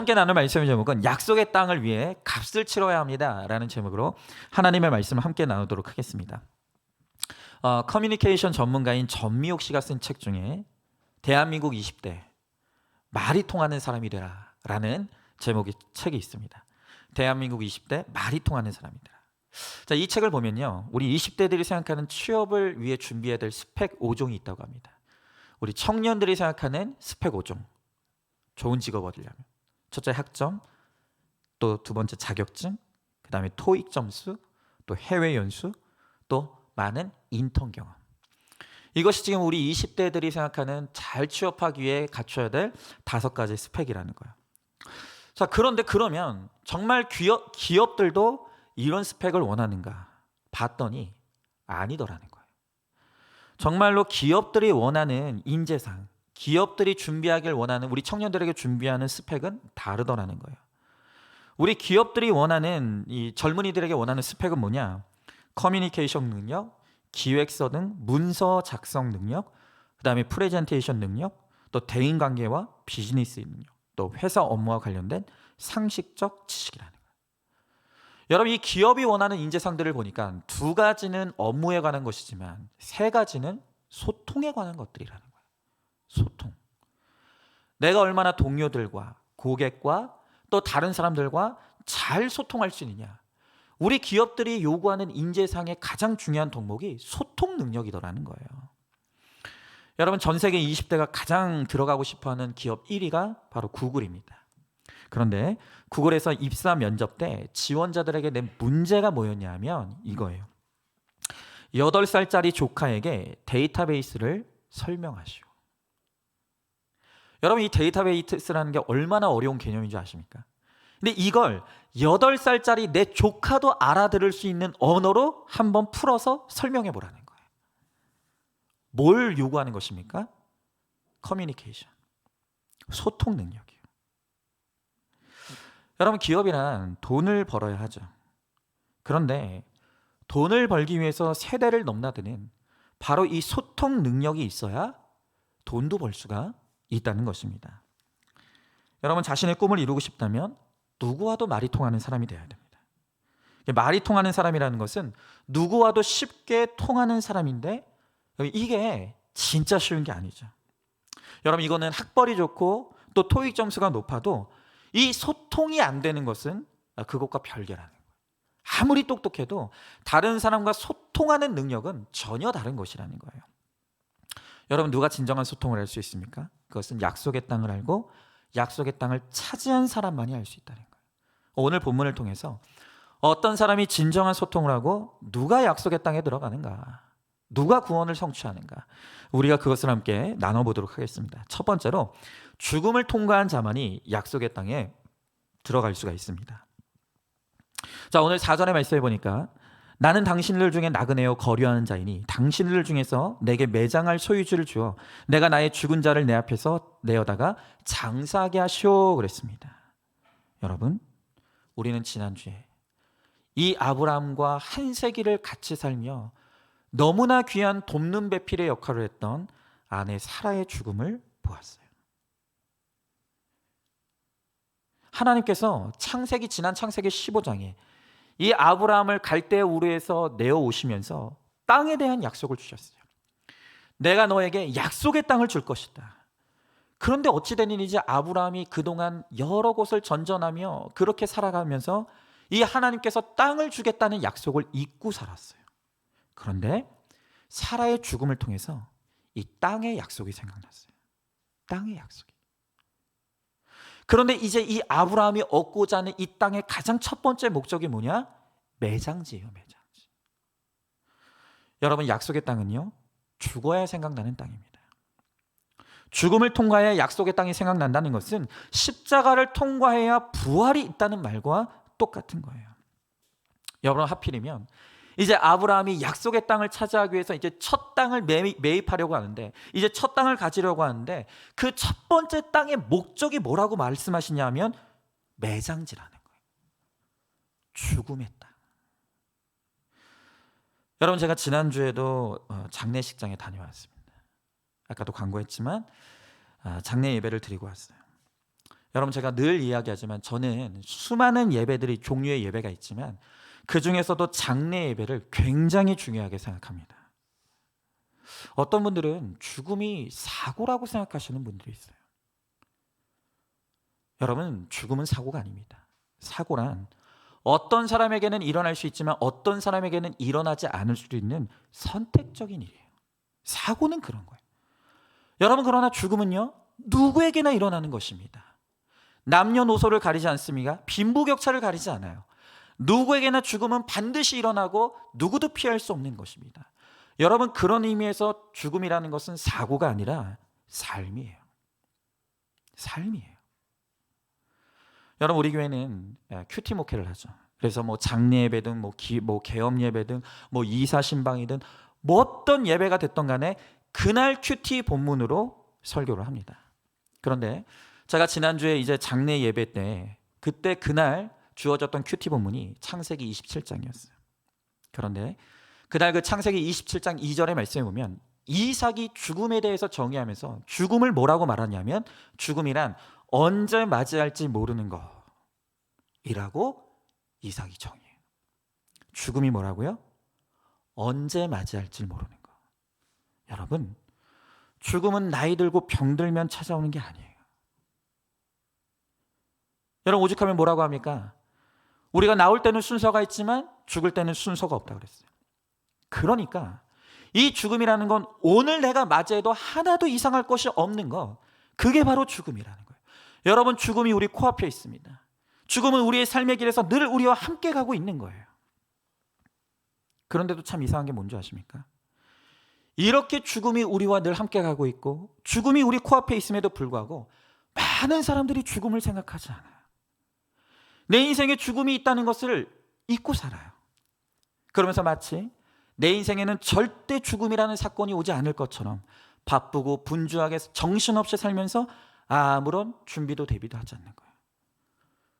함께 나눌 말씀의 제목은 약속의 땅을 위해 값을 치러야 합니다 라는 제목으로 하나님의 말씀을 함께 나누도록 하겠습니다. 커뮤니케이션 전문가인 전미옥 씨가 쓴 책 중에 대한민국 20대 말이 통하는 사람이 되라 라는 제목의 책이 있습니다. 대한민국 20대 말이 통하는 사람이 되라. 자, 이 책을 보면요, 우리 20대들이 생각하는 취업을 위해 준비해야 될 스펙 5종이 있다고 합니다. 우리 청년들이 생각하는 스펙 5종, 좋은 직업 얻으려면 첫째 학점, 또 두 번째 자격증, 그 다음에 토익 점수, 또 해외 연수, 또 많은 인턴 경험. 이것이 지금 우리 20대들이 생각하는 잘 취업하기 위해 갖춰야 될 5가지 스펙이라는 거예요. 자, 그런데 그러면 정말 기업들도 이런 스펙을 원하는가 봤더니 아니더라는 거예요. 정말로 기업들이 원하는 인재상, 기업들이 준비하길 원하는, 우리 청년들에게 준비하는 스펙은 다르더라는 거예요. 우리 기업들이 원하는, 이 젊은이들에게 원하는 스펙은 뭐냐? 커뮤니케이션 능력, 기획서 등 문서 작성 능력, 그 다음에 프레젠테이션 능력, 또 대인관계와 비즈니스 능력, 또 회사 업무와 관련된 상식적 지식이라는 거예요. 여러분, 이 기업이 원하는 인재상들을 보니까 2가지는 업무에 관한 것이지만 3가지는 소통에 관한 것들이라는 거예요. 소통. 내가 얼마나 동료들과 고객과 또 다른 사람들과 잘 소통할 수 있느냐. 우리 기업들이 요구하는 인재상의 가장 중요한 덕목이 소통 능력이더라는 거예요. 여러분, 전 세계 20대가 가장 들어가고 싶어하는 기업 1위가 바로 구글입니다. 그런데 구글에서 입사 면접 때 지원자들에게 낸 문제가 뭐였냐 하면 이거예요. 8살짜리 조카에게 데이터베이스를 설명하시오. 여러분, 이 데이터베이스라는 게 얼마나 어려운 개념인 줄 아십니까? 근데 이걸 8살짜리 내 조카도 알아들을 수 있는 언어로 한번 풀어서 설명해 보라는 거예요. 뭘 요구하는 것입니까? 커뮤니케이션, 소통 능력이에요. 여러분, 기업이란 돈을 벌어야 하죠. 그런데 돈을 벌기 위해서 세대를 넘나드는 바로 이 소통 능력이 있어야 돈도 벌 수가 있다는 것입니다. 여러분, 자신의 꿈을 이루고 싶다면 누구와도 말이 통하는 사람이 되어야 됩니다. 말이 통하는 사람이라는 것은 누구와도 쉽게 통하는 사람인데 이게 진짜 쉬운 게 아니죠. 여러분, 이거는 학벌이 좋고 또 토익 점수가 높아도 이 소통이 안 되는 것은 그것과 별개라는 거예요. 아무리 똑똑해도 다른 사람과 소통하는 능력은 전혀 다른 것이라는 거예요. 여러분, 누가 진정한 소통을 할 수 있습니까? 그것은 약속의 땅을 알고 약속의 땅을 차지한 사람만이 알 수 있다는 거예요. 오늘 본문을 통해서 어떤 사람이 진정한 소통을 하고 누가 약속의 땅에 들어가는가, 누가 구원을 성취하는가, 우리가 그것을 함께 나눠보도록 하겠습니다. 첫 번째로, 죽음을 통과한 자만이 약속의 땅에 들어갈 수가 있습니다. 자, 오늘 4절의 말씀에 보니까 나는 당신들 중에 나그네요 거류하는 자이니 당신들 중에서 내게 매장할 소유주를 주어 내가 나의 죽은 자를 내 앞에서 내어다가 장사하게 하시오 그랬습니다. 여러분, 우리는 지난주에 이 아브라함과 한 세기를 같이 살며 너무나 귀한 돕는 배필의 역할을 했던 아내 사라의 죽음을 보았어요. 하나님께서 지난 창세기 15장에 이 아브라함을 갈대아 우르에서 내어오시면서 땅에 대한 약속을 주셨어요. 내가 너에게 약속의 땅을 줄 것이다. 그런데 어찌 된 일인지 아브라함이 그동안 여러 곳을 전전하며 그렇게 살아가면서 이 하나님께서 땅을 주겠다는 약속을 잊고 살았어요. 그런데 사라의 죽음을 통해서 이 땅의 약속이 생각났어요. 땅의 약속이. 그런데 이제 이 아브라함이 얻고자 하는 이 땅의 가장 첫 번째 목적이 뭐냐? 매장지예요, 매장지. 여러분, 약속의 땅은요, 죽어야 생각나는 땅입니다. 죽음을 통과해야 약속의 땅이 생각난다는 것은 십자가를 통과해야 부활이 있다는 말과 똑같은 거예요. 여러분, 하필이면 이제 아브라함이 약속의 땅을 차지하기 위해서 이제 첫 땅을 매입하려고 하는데, 이제 첫 땅을 가지려고 하는데 그 첫 번째 땅의 목적이 뭐라고 말씀하시냐면 매장지라는 거예요. 죽음의 땅. 여러분, 제가 지난주에도 장례식장에 다녀왔습니다. 아까도 광고했지만 장례 예배를 드리고 왔어요. 여러분, 제가 늘 이야기하지만 저는 수많은 예배들이 종류의 예배가 있지만 그 중에서도 장례 예배를 굉장히 중요하게 생각합니다. 어떤 분들은 죽음이 사고라고 생각하시는 분들이 있어요. 여러분, 죽음은 사고가 아닙니다. 사고란 어떤 사람에게는 일어날 수 있지만 어떤 사람에게는 일어나지 않을 수도 있는 선택적인 일이에요. 사고는 그런 거예요. 여러분, 그러나 죽음은요, 누구에게나 일어나는 것입니다. 남녀노소를 가리지 않습니까? 빈부격차를 가리지 않아요. 누구에게나 죽음은 반드시 일어나고 누구도 피할 수 없는 것입니다. 여러분, 그런 의미에서 죽음이라는 것은 사고가 아니라 삶이에요. 삶이에요. 여러분, 우리 교회는 큐티 목회를 하죠. 그래서 뭐 장례 예배든 뭐 개업 예배든 뭐 이사 신방이든 뭐 어떤 예배가 됐던 간에 그날 큐티 본문으로 설교를 합니다. 그런데 제가 지난주에 이제 장례 예배 때 그때 그날 주어졌던 큐티 본문이 창세기 27장이었어요. 그런데 그날 그 창세기 27장 2절의 말씀에 보면 이삭이 죽음에 대해서 정의하면서 죽음을 뭐라고 말하냐면 죽음이란 언제 맞이할지 모르는 것이라고 이삭이 정의해요. 죽음이 뭐라고요? 언제 맞이할지 모르는 것. 여러분, 죽음은 나이 들고 병 들면 찾아오는 게 아니에요. 여러분, 오죽하면 뭐라고 합니까? 우리가 나올 때는 순서가 있지만 죽을 때는 순서가 없다 그랬어요. 그러니까 이 죽음이라는 건 오늘 내가 맞이해도 하나도 이상할 것이 없는 것, 그게 바로 죽음이라는 거예요. 여러분, 죽음이 우리 코앞에 있습니다. 죽음은 우리의 삶의 길에서 늘 우리와 함께 가고 있는 거예요. 그런데도 참 이상한 게 뭔지 아십니까? 이렇게 죽음이 우리와 늘 함께 가고 있고 죽음이 우리 코앞에 있음에도 불구하고 많은 사람들이 죽음을 생각하지 않아요. 내 인생에 죽음이 있다는 것을 잊고 살아요. 그러면서 마치 내 인생에는 절대 죽음이라는 사건이 오지 않을 것처럼 바쁘고 분주하게 정신없이 살면서 아무런 준비도 대비도 하지 않는 거예요.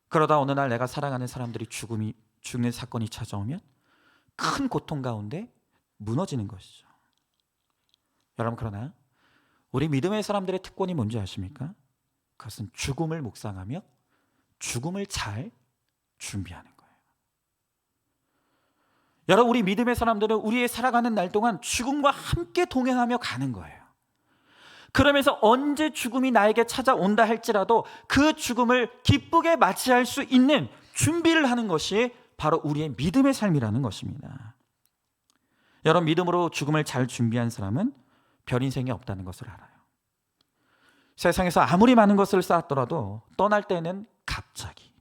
그러다 어느 날 내가 사랑하는 사람들이 죽는 사건이 찾아오면 큰 고통 가운데 무너지는 것이죠. 여러분, 그러나 우리 믿음의 사람들의 특권이 뭔지 아십니까? 그것은 죽음을 묵상하며 죽음을 잘 준비하는 거예요. 여러분, 우리 믿음의 사람들은 우리의 살아가는 날 동안 죽음과 함께 동행하며 가는 거예요. 그러면서 언제 죽음이 나에게 찾아온다 할지라도 그 죽음을 기쁘게 맞이할 수 있는 준비를 하는 것이 바로 우리의 믿음의 삶이라는 것입니다. 여러분, 믿음으로 죽음을 잘 준비한 사람은 별 인생이 없다는 것을 알아요. 세상에서 아무리 많은 것을 쌓았더라도 떠날 때는 갑자기,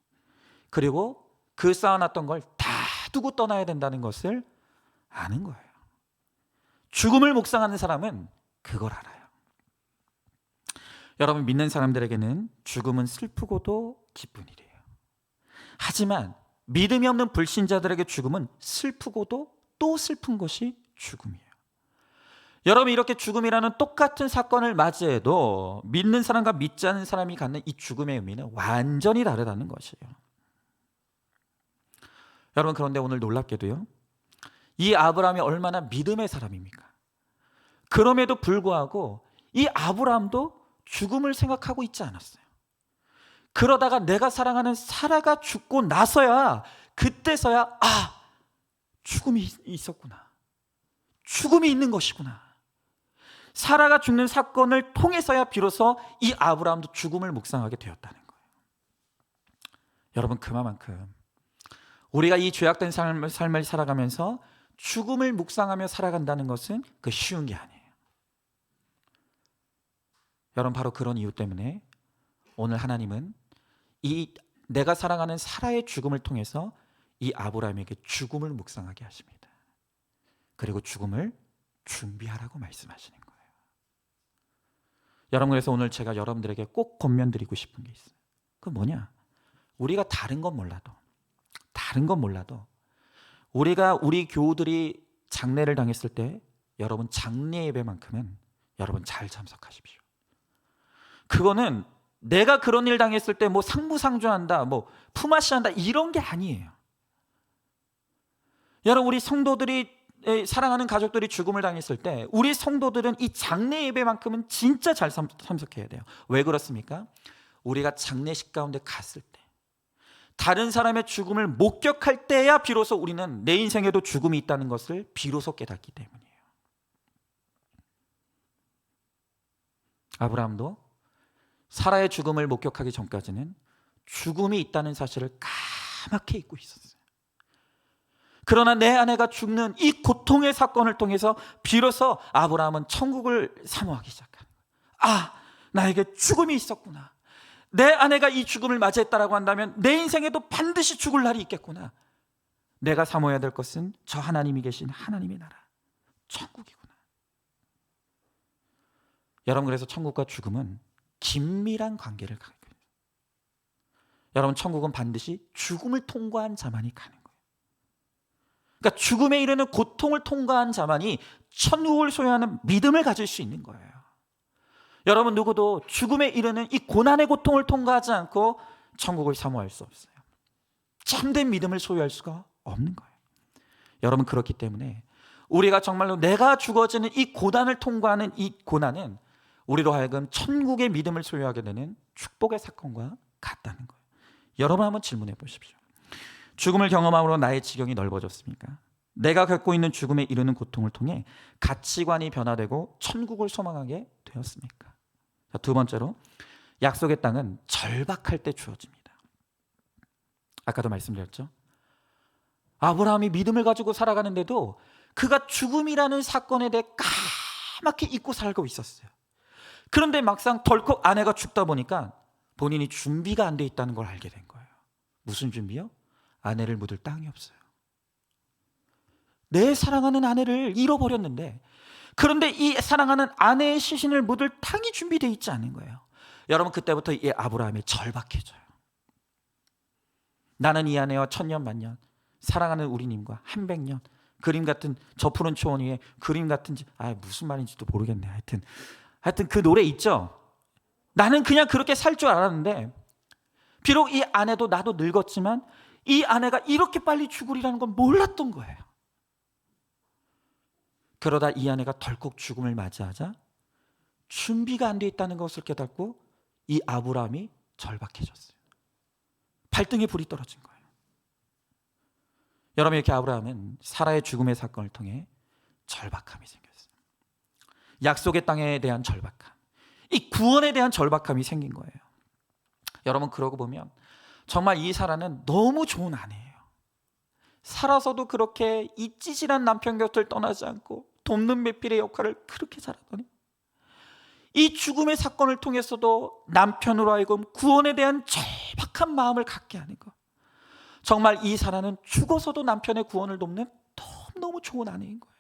그리고 그 쌓아놨던 걸 다 두고 떠나야 된다는 것을 아는 거예요. 죽음을 묵상하는 사람은 그걸 알아요. 여러분, 믿는 사람들에게는 죽음은 슬프고도 기쁜 일이에요. 하지만 믿음이 없는 불신자들에게 죽음은 슬프고도 또 슬픈 것이 죽음이에요. 여러분, 이렇게 죽음이라는 똑같은 사건을 맞이해도 믿는 사람과 믿지 않는 사람이 갖는 이 죽음의 의미는 완전히 다르다는 것이에요. 여러분, 그런데 오늘 놀랍게도요, 이 아브라함이 얼마나 믿음의 사람입니까? 그럼에도 불구하고 이 아브라함도 죽음을 생각하고 있지 않았어요. 그러다가 내가 사랑하는 사라가 죽고 나서야, 그때서야 죽음이 있었구나, 죽음이 있는 것이구나, 사라가 죽는 사건을 통해서야 비로소 이 아브라함도 죽음을 묵상하게 되었다는 거예요. 여러분, 그만큼 우리가 이 죄악된 삶을 살아가면서 죽음을 묵상하며 살아간다는 것은 그 쉬운 게 아니에요. 여러분, 바로 그런 이유 때문에 오늘 하나님은 이 내가 사랑하는 사라의 죽음을 통해서 이 아브라함에게 죽음을 묵상하게 하십니다. 그리고 죽음을 준비하라고 말씀하시는 거예요. 여러분, 그래서 오늘 제가 여러분들에게 꼭 권면드리고 싶은 게 있어요. 그건 뭐냐? 우리가 다른 건 몰라도 우리가 우리 교우들이 장례를 당했을 때 여러분, 장례 예배만큼은 여러분 잘 참석하십시오. 그거는 내가 그런 일 당했을 때 뭐 상부상조한다, 뭐 품앗이한다, 이런 게 아니에요. 여러분, 우리 성도들이 사랑하는 가족들이 죽음을 당했을 때 우리 성도들은 이 장례 예배만큼은 진짜 잘 참석해야 돼요. 왜 그렇습니까? 우리가 장례식 가운데 갔을 때, 다른 사람의 죽음을 목격할 때야 비로소 우리는 내 인생에도 죽음이 있다는 것을 비로소 깨닫기 때문이에요. 아브라함도 사라의 죽음을 목격하기 전까지는 죽음이 있다는 사실을 까맣게 잊고 있었어요. 그러나 내 아내가 죽는 이 고통의 사건을 통해서 비로소 아브라함은 천국을 사모하기 시작하는 거예요. 나에게 죽음이 있었구나. 내 아내가 이 죽음을 맞이했다라고 한다면 내 인생에도 반드시 죽을 날이 있겠구나. 내가 사모해야 될 것은 저 하나님이 계신 하나님의 나라, 천국이구나. 여러분, 그래서 천국과 죽음은 긴밀한 관계를 갖고 있어요. 여러분, 천국은 반드시 죽음을 통과한 자만이 가는 거예요. 그러니까 죽음에 이르는 고통을 통과한 자만이 천국을 소유하는 믿음을 가질 수 있는 거예요. 여러분, 누구도 죽음에 이르는 이 고난의 고통을 통과하지 않고 천국을 사모할 수 없어요. 참된 믿음을 소유할 수가 없는 거예요. 여러분, 그렇기 때문에 우리가 정말로 내가 죽어지는 이 고난을 통과하는 이 고난은 우리로 하여금 천국의 믿음을 소유하게 되는 축복의 사건과 같다는 거예요. 여러분, 한번 질문해 보십시오. 죽음을 경험함으로 나의 지경이 넓어졌습니까? 내가 겪고 있는 죽음에 이르는 고통을 통해 가치관이 변화되고 천국을 소망하게 되었습니까? 자, 두 번째로, 약속의 땅은 절박할 때 주어집니다. 아까도 말씀드렸죠. 아브라함이 믿음을 가지고 살아가는데도 그가 죽음이라는 사건에 대해 까맣게 잊고 살고 있었어요. 그런데 막상 덜컥 아내가 죽다 보니까 본인이 준비가 안 돼 있다는 걸 알게 된 거예요. 무슨 준비요? 아내를 묻을 땅이 없어요. 내 사랑하는 아내를 잃어버렸는데, 그런데 이 사랑하는 아내의 시신을 묻을 땅이 준비되어 있지 않은 거예요. 여러분, 그때부터 이 아브라함이 절박해져요. 나는 이 아내와 천년 만년, 사랑하는 우리님과 한 백년, 그림 같은 저 푸른 초원 위에 그림 같은 무슨 말인지도 모르겠네. 하여튼 그 노래 있죠. 나는 그냥 그렇게 살 줄 알았는데, 비록 이 아내도 나도 늙었지만 이 아내가 이렇게 빨리 죽으리라는 건 몰랐던 거예요. 그러다 이 아내가 덜컥 죽음을 맞이하자 준비가 안 돼 있다는 것을 깨닫고 이 아브라함이 절박해졌어요. 발등에 불이 떨어진 거예요. 여러분, 이렇게 아브라함은 사라의 죽음의 사건을 통해 절박함이 생겼어요. 약속의 땅에 대한 절박함, 이 구원에 대한 절박함이 생긴 거예요. 여러분, 그러고 보면 정말 이 사라는 너무 좋은 아내예요. 살아서도 그렇게 이 찌질한 남편 곁을 떠나지 않고 돕는 배필의 역할을 그렇게 잘하더니 이 죽음의 사건을 통해서도 남편으로 하여금 구원에 대한 절박한 마음을 갖게 하는 것. 정말 이 사라는 죽어서도 남편의 구원을 돕는 너무 좋은 아내인 거예요.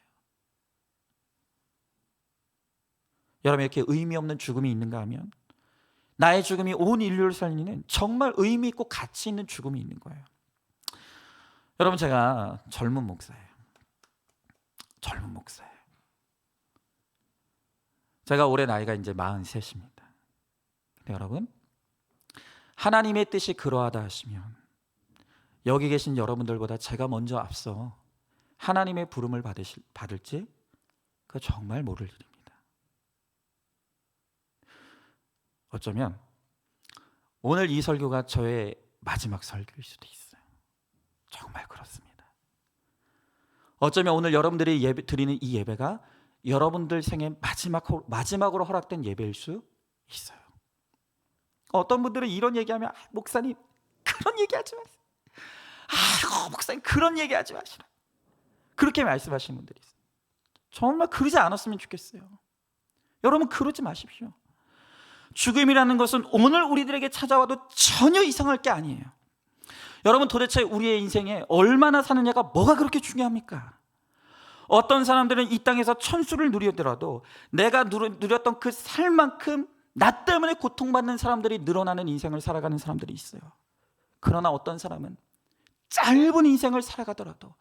여러분, 이렇게 의미 없는 죽음이 있는가 하면 나의 죽음이 온 인류를 살리는 정말 의미 있고 가치 있는 죽음이 있는 거예요. 여러분, 제가 젊은 목사예요. 제가 올해 나이가 이제 43입니다. 근데 여러분, 하나님의 뜻이 그러하다 하시면 여기 계신 여러분들보다 제가 먼저 앞서 하나님의 부름을 받을지 그거 정말 모를 일입니다. 어쩌면 오늘 이 설교가 저의 마지막 설교일 수도 있어요. 정말 그렇습니다. 어쩌면 오늘 여러분들이 드리는 이 예배가 여러분들 생애 마지막으로 허락된 예배일 수 있어요. 어떤 분들은 이런 얘기하면 목사님 그런 얘기하지 마세요. 목사님 그런 얘기하지 마시라. 그렇게 말씀하시는 분들이 있어요. 정말 그러지 않았으면 좋겠어요. 여러분, 그러지 마십시오. 죽음이라는 것은 오늘 우리들에게 찾아와도 전혀 이상할 게 아니에요. 여러분, 도대체 우리의 인생에 얼마나 사느냐가 뭐가 그렇게 중요합니까? 어떤 사람들은 이 땅에서 천수를 누리더라도 내가 누렸던 그 살만큼 나 때문에 고통받는 사람들이 늘어나는 인생을 살아가는 사람들이 있어요. 그러나 어떤 사람은 짧은 인생을 살아가더라도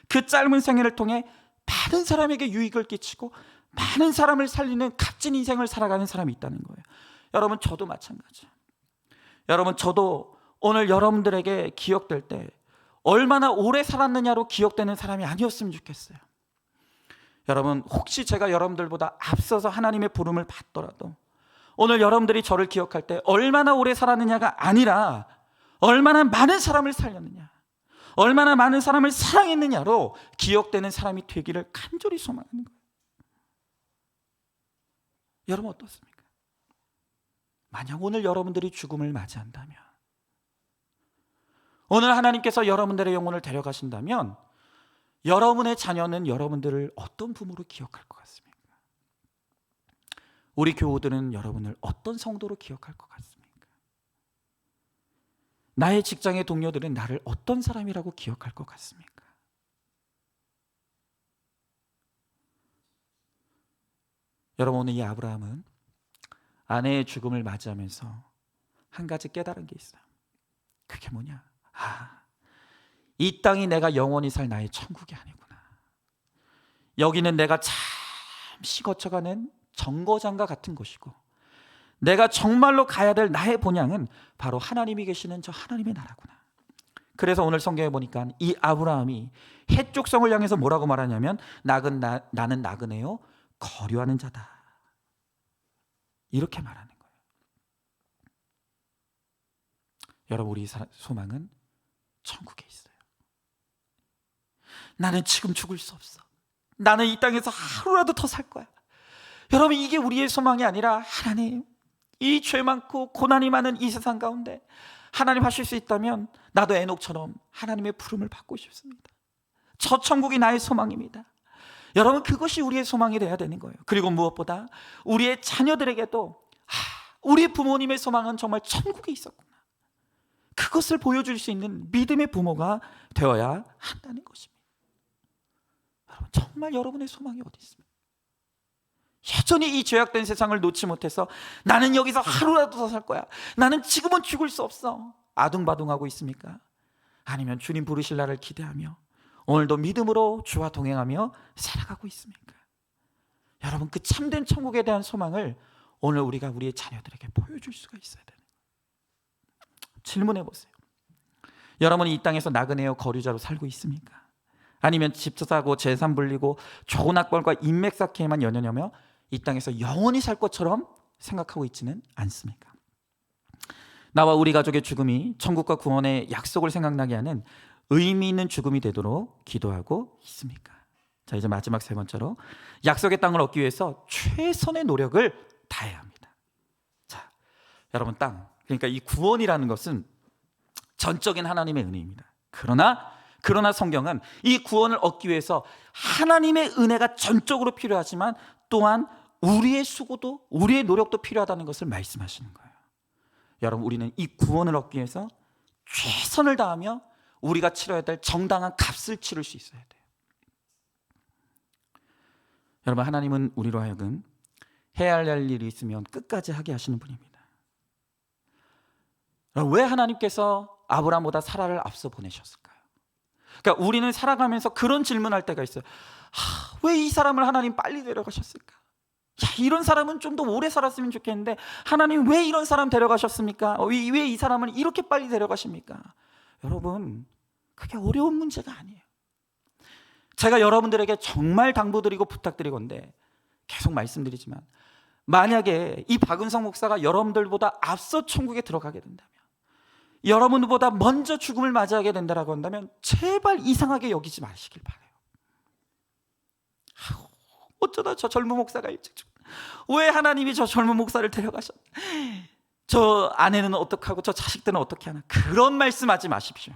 그 짧은 생애를 통해 많은 사람에게 유익을 끼치고 많은 사람을 살리는 값진 인생을 살아가는 사람이 있다는 거예요. 여러분, 저도 마찬가지예요. 여러분, 저도 오늘 여러분들에게 기억될 때 얼마나 오래 살았느냐로 기억되는 사람이 아니었으면 좋겠어요. 여러분, 혹시 제가 여러분들보다 앞서서 하나님의 부름을 받더라도 오늘 여러분들이 저를 기억할 때 얼마나 오래 살았느냐가 아니라 얼마나 많은 사람을 살렸느냐, 얼마나 많은 사람을 사랑했느냐로 기억되는 사람이 되기를 간절히 소망하는 거예요. 여러분 어떻습니까? 만약 오늘 여러분들이 죽음을 맞이한다면, 오늘 하나님께서 여러분들의 영혼을 데려가신다면 여러분의 자녀는 여러분들을 어떤 부모로 기억할 것 같습니까? 우리 교우들은 여러분을 어떤 성도로 기억할 것 같습니까? 나의 직장의 동료들은 나를 어떤 사람이라고 기억할 것 같습니까? 여러분, 오늘 이 아브라함은 아내의 죽음을 맞이하면서 한 가지 깨달은 게 있어요. 그게 뭐냐? 이 땅이 내가 영원히 살 나의 천국이 아니구나. 여기는 내가 잠시 거쳐가는 정거장과 같은 곳이고, 내가 정말로 가야 될 나의 본향은 바로 하나님이 계시는 저 하나님의 나라구나. 그래서 오늘 성경에 보니까 이 아브라함이 해족성을 향해서 뭐라고 말하냐면 나는 나그네요 거류하는 자다, 이렇게 말하는 거예요. 여러분, 우리 소망은 천국에 있어요. 나는 지금 죽을 수 없어. 나는 이 땅에서 하루라도 더 살 거야. 여러분, 이게 우리의 소망이 아니라 하나님, 이 죄 많고 고난이 많은 이 세상 가운데 하나님 하실 수 있다면 나도 에녹처럼 하나님의 부름을 받고 싶습니다. 저 천국이 나의 소망입니다. 여러분, 그것이 우리의 소망이 돼야 되는 거예요. 그리고 무엇보다 우리의 자녀들에게도 우리 부모님의 소망은 정말 천국에 있었구나, 그것을 보여줄 수 있는 믿음의 부모가 되어야 한다는 것입니다. 여러분, 정말 여러분의 소망이 어디 있습니까? 여전히 이 죄악된 세상을 놓지 못해서 나는 여기서 하루라도 더 살 거야, 나는 지금은 죽을 수 없어, 아둥바둥하고 있습니까? 아니면 주님 부르실 날을 기대하며 오늘도 믿음으로 주와 동행하며 살아가고 있습니까? 여러분, 그 참된 천국에 대한 소망을 오늘 우리가 우리의 자녀들에게 보여줄 수가 있어야 돼요. 질문해 보세요. 여러분이 이 땅에서 나그네요 거류자로 살고 있습니까? 아니면 집 사고 재산 불리고 좋은 학벌과 인맥 쌓기에만 연연하며 이 땅에서 영원히 살 것처럼 생각하고 있지는 않습니까? 나와 우리 가족의 죽음이 천국과 구원의 약속을 생각나게 하는 의미 있는 죽음이 되도록 기도하고 있습니까? 자, 이제 마지막 세 번째로 약속의 땅을 얻기 위해서 최선의 노력을 다해야 합니다. 자, 여러분, 땅, 그러니까 이 구원이라는 것은 전적인 하나님의 은혜입니다. 그러나 성경은 이 구원을 얻기 위해서 하나님의 은혜가 전적으로 필요하지만 또한 우리의 수고도 우리의 노력도 필요하다는 것을 말씀하시는 거예요. 여러분, 우리는 이 구원을 얻기 위해서 최선을 다하며 우리가 치러야 될 정당한 값을 치를 수 있어야 돼요. 여러분, 하나님은 우리로 하여금 해야 할 일이 있으면 끝까지 하게 하시는 분입니다. 왜 하나님께서 아브라함보다 사라를 앞서 보내셨을까요? 그러니까 우리는 살아가면서 그런 질문할 때가 있어요. 왜 이 사람을 하나님 빨리 데려가셨을까? 이런 사람은 좀 더 오래 살았으면 좋겠는데 하나님 왜 이런 사람 데려가셨습니까? 왜 이 사람을 이렇게 빨리 데려가십니까? 여러분, 그게 어려운 문제가 아니에요. 제가 여러분들에게 정말 당부드리고 부탁드리건데 계속 말씀드리지만, 만약에 이 박은성 목사가 여러분들보다 앞서 천국에 들어가게 된다면, 여러분보다 먼저 죽음을 맞이하게 된다라고 한다면 제발 이상하게 여기지 마시길 바라요. 어쩌다 저 젊은 목사가 일찍 왜 하나님이 저 젊은 목사를 데려가셨나, 저 아내는 어떡하고 저 자식들은 어떻게 하나, 그런 말씀하지 마십시오.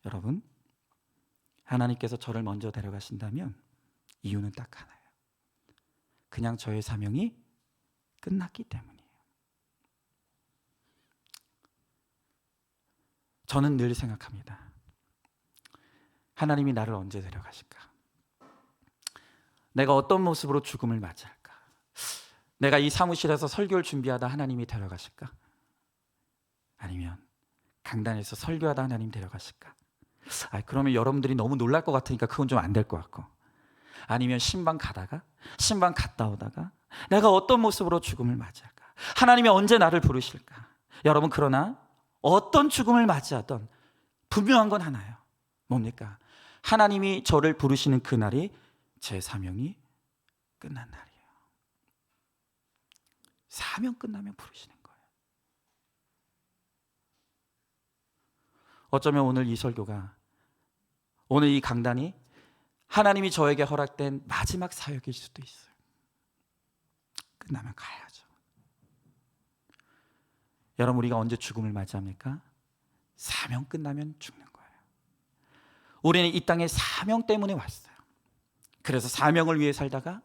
여러분, 하나님께서 저를 먼저 데려가신다면 이유는 딱 하나예요. 그냥 저의 사명이 끝났기 때문이에요. 저는 늘 생각합니다. 하나님이 나를 언제 데려가실까? 내가 어떤 모습으로 죽음을 맞이할까? 내가 이 사무실에서 설교를 준비하다 하나님이 데려가실까? 아니면 강단에서 설교하다 하나님 데려가실까? 그러면 여러분들이 너무 놀랄 것 같으니까 그건 좀 안 될 것 같고, 아니면 신방 갔다 오다가 내가 어떤 모습으로 죽음을 맞이할까? 하나님이 언제 나를 부르실까? 여러분, 그러나 어떤 죽음을 맞이하던 분명한 건 하나예요. 뭡니까? 하나님이 저를 부르시는 그날이 제 사명이 끝난 날이에요. 사명 끝나면 부르시는 거예요. 어쩌면 오늘 이 설교가, 오늘 이 강단이 하나님이 저에게 허락된 마지막 사역일 수도 있어요. 끝나면 가야죠. 여러분, 우리가 언제 죽음을 맞이합니까? 사명 끝나면 죽는 거예요. 우리는 이 땅에 사명 때문에 왔어요. 그래서 사명을 위해 살다가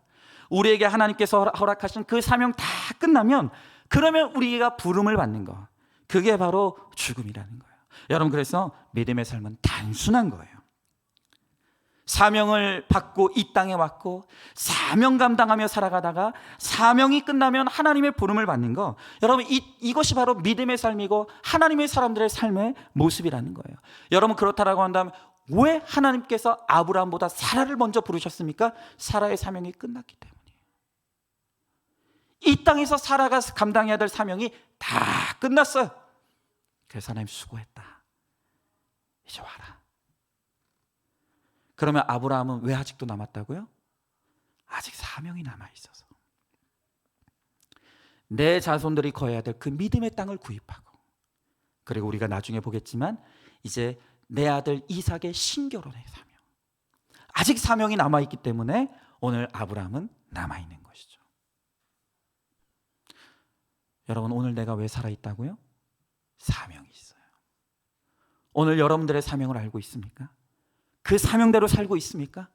우리에게 하나님께서 허락하신 그 사명 다 끝나면, 그러면 우리가 부름을 받는 거, 그게 바로 죽음이라는 거예요. 여러분, 그래서 믿음의 삶은 단순한 거예요. 사명을 받고 이 땅에 왔고 사명 감당하며 살아가다가 사명이 끝나면 하나님의 부름을 받는 거, 여러분, 이것이 바로 믿음의 삶이고 하나님의 사람들의 삶의 모습이라는 거예요. 여러분, 그렇다라고 한다면 왜 하나님께서 아브라함보다 사라를 먼저 부르셨습니까? 사라의 사명이 끝났기 때문이에요. 이 땅에서 사라가 감당해야 될 사명이 다 끝났어요. 그래서 하나님 수고했다, 이제 와라. 그러면 아브라함은 왜 아직도 남았다고요? 아직 사명이 남아있어서 내 자손들이 거해야 될 그 믿음의 땅을 구입하고, 그리고 우리가 나중에 보겠지만 이제 내 아들 이삭의 신결혼의 사명, 아직 사명이 남아있기 때문에 오늘 아브라함은 남아있는 것이죠. 여러분, 오늘 내가 왜 살아있다고요? 사명이 있어요. 오늘 여러분들의 사명을 알고 있습니까? 그 사명대로 살고 있습니까?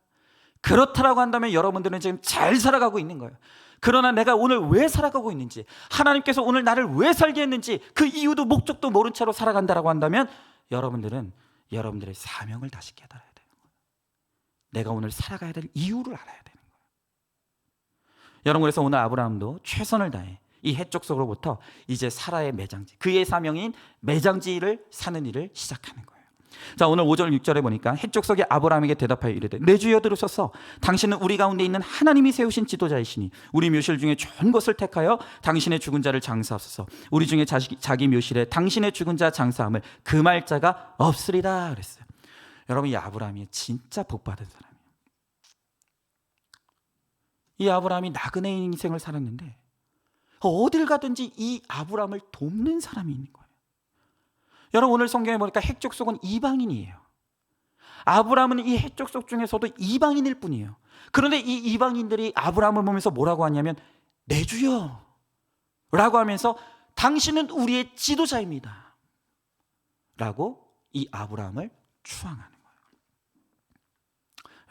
그렇다라고 한다면 여러분들은 지금 잘 살아가고 있는 거예요. 그러나 내가 오늘 왜 살아가고 있는지, 하나님께서 오늘 나를 왜 살게 했는지 그 이유도 목적도 모른 채로 살아간다라고 한다면 여러분들은 여러분들의 사명을 다시 깨달아야 되는 거예요. 내가 오늘 살아가야 될 이유를 알아야 되는 거예요. 여러분, 그래서 오늘 아브라함도 최선을 다해 이 해족속으로부터 이제 사라의 매장지, 그의 사명인 매장지를 사는 일을 시작하는 거예요. 자, 오늘 5절 6절에 보니까 해족속이 아브라함에게 대답하여 이르되, 내 주여 들으소서, 당신은 우리 가운데 있는 하나님이 세우신 지도자이시니 우리 묘실 중에 좋은 것을 택하여 당신의 죽은 자를 장사하소서. 우리 중에 자기 묘실에 당신의 죽은 자 장사함을 금할 자가 없으리다 그랬어요. 여러분, 이 아브라함이 진짜 복받은 사람이에요. 이 아브라함이 나그네 인생을 살았는데 어딜 가든지 이 아브라함을 돕는 사람이 있는 거예요. 여러분, 오늘 성경에 보니까 해족속은 이방인이에요. 아브라함은 이 해족속 중에서도 이방인일 뿐이에요. 그런데 이 이방인들이 아브라함을 보면서 뭐라고 하냐면, 내 주여 라고 하면서 당신은 우리의 지도자입니다 라고 이 아브라함을 추앙하는 거예요.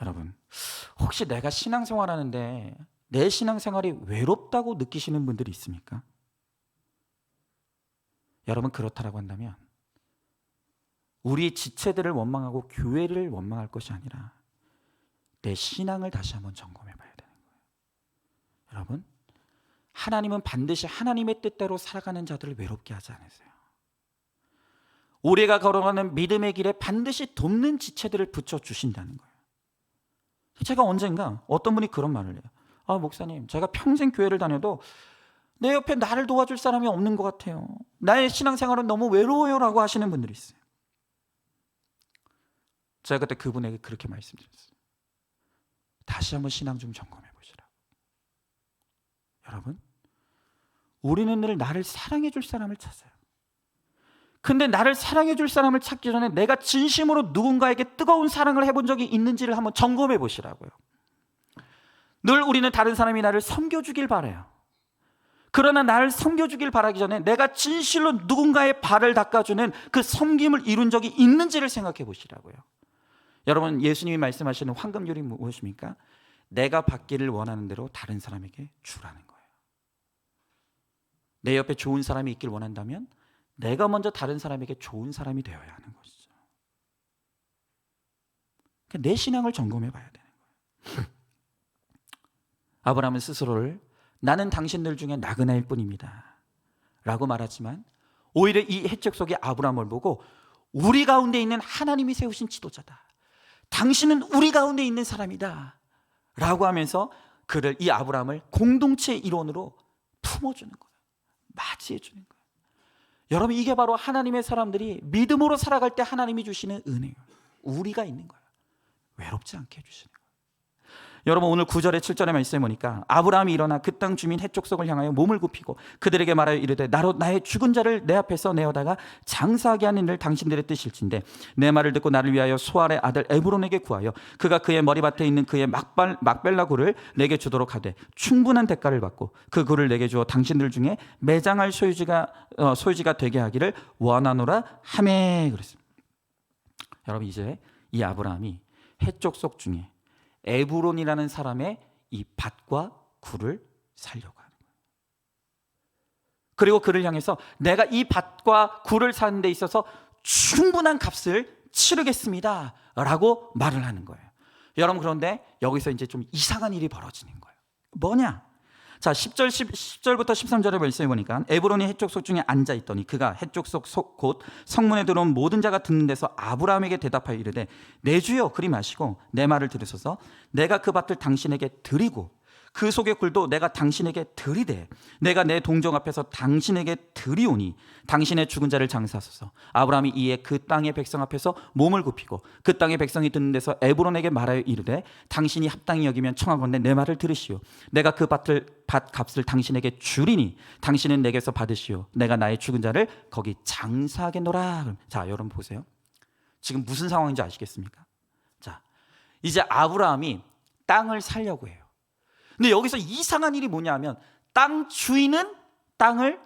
여러분, 혹시 내가 신앙생활하는데 내 신앙생활이 외롭다고 느끼시는 분들이 있습니까? 여러분, 그렇다라고 한다면 우리의 지체들을 원망하고 교회를 원망할 것이 아니라 내 신앙을 다시 한번 점검해 봐야 되는 거예요. 여러분, 하나님은 반드시 하나님의 뜻대로 살아가는 자들을 외롭게 하지 않으세요. 우리가 걸어가는 믿음의 길에 반드시 돕는 지체들을 붙여주신다는 거예요. 제가 언젠가 어떤 분이 그런 말을 해요. 아, 목사님, 제가 평생 교회를 다녀도 내 옆에 나를 도와줄 사람이 없는 것 같아요. 나의 신앙생활은 너무 외로워요 라고 하시는 분들이 있어요. 제가 그때 그분에게 그렇게 말씀드렸어요. 다시 한번 신앙 좀 점검해 보시라고. 여러분, 우리는 늘 나를 사랑해 줄 사람을 찾아요. 근데 나를 사랑해 줄 사람을 찾기 전에 내가 진심으로 누군가에게 뜨거운 사랑을 해본 적이 있는지를 한번 점검해 보시라고요. 늘 우리는 다른 사람이 나를 섬겨주길 바라요. 그러나 나를 섬겨주길 바라기 전에 내가 진실로 누군가의 발을 닦아주는 그 섬김을 이룬 적이 있는지를 생각해 보시라고요. 여러분, 예수님이 말씀하시는 황금률이 무엇입니까? 내가 받기를 원하는 대로 다른 사람에게 주라는 거예요. 내 옆에 좋은 사람이 있길 원한다면 내가 먼저 다른 사람에게 좋은 사람이 되어야 하는 것이죠. 내 신앙을 점검해 봐야 되는 거예요. 아브라함은 스스로를 나는 당신들 중에 나그네일 뿐입니다 라고 말하지만, 오히려 이 해적 속의 아브라함을 보고 우리 가운데 있는 하나님이 세우신 지도자다, 당신은 우리 가운데 있는 사람이다 라고 하면서 그를, 이 아브라함을 공동체의 일원으로 품어주는 거예요. 맞이해주는 거예요. 여러분, 이게 바로 하나님의 사람들이 믿음으로 살아갈 때 하나님이 주시는 은혜예요. 우리가 있는 거예요. 외롭지 않게 해주시는 거예요. 여러분 오늘 9절에 7절에 말씀해 보니까 아브라함이 일어나 그 땅 주민 헷 족속을 향하여 몸을 굽히고 그들에게 말하여 이르되 나로 나의 죽은 자를 내 앞에서 내어다가 장사하게 하는 일을 당신들의 뜻일진데 내 말을 듣고 나를 위하여 소알의 아들 에브론에게 구하여 그가 그의 머리밭에 있는 그의 막벨라 굴을 내게 주도록 하되 충분한 대가를 받고 그 굴을 내게 주어 당신들 중에 매장할 소유지가 되게 하기를 원하노라 하매 그랬습니다. 여러분 이제 이 아브라함이 헷 족속 중에 에브론이라는 사람의 이 밭과 굴을 살려고 하는 거예요. 그리고 그를 향해서 내가 이 밭과 굴을 사는 데 있어서 충분한 값을 치르겠습니다 라고 말을 하는 거예요. 여러분 그런데 여기서 이제 좀 이상한 일이 벌어지는 거예요. 뭐냐? 자 10절부터 13절에 말씀해 보니까 에브론이 헷 족속 중에 앉아있더니 그가 헷 족속 곧 성문에 들어온 모든 자가 듣는 데서 아브라함에게 대답하여 이르되 내 주여 그리 마시고 내 말을 들으소서 내가 그 밭을 당신에게 드리고 그 속의 굴도 내가 당신에게 드리되 내가 내 동정 앞에서 당신에게 드리오니 당신의 죽은 자를 장사하소서. 아브라함이 이에 그 땅의 백성 앞에서 몸을 굽히고 그 땅의 백성이 듣는 데서 에브론에게 말하여 이르되 당신이 합당히 여기면 청하건대 내 말을 들으시오. 내가 그 밭 값을 당신에게 주리니 당신은 내게서 받으시오. 내가 나의 죽은 자를 거기 장사하겠노라. 자 여러분 보세요. 지금 무슨 상황인지 아시겠습니까? 자 이제 아브라함이 땅을 살려고 해요. 근데 여기서 이상한 일이 뭐냐면 땅 주인은 땅을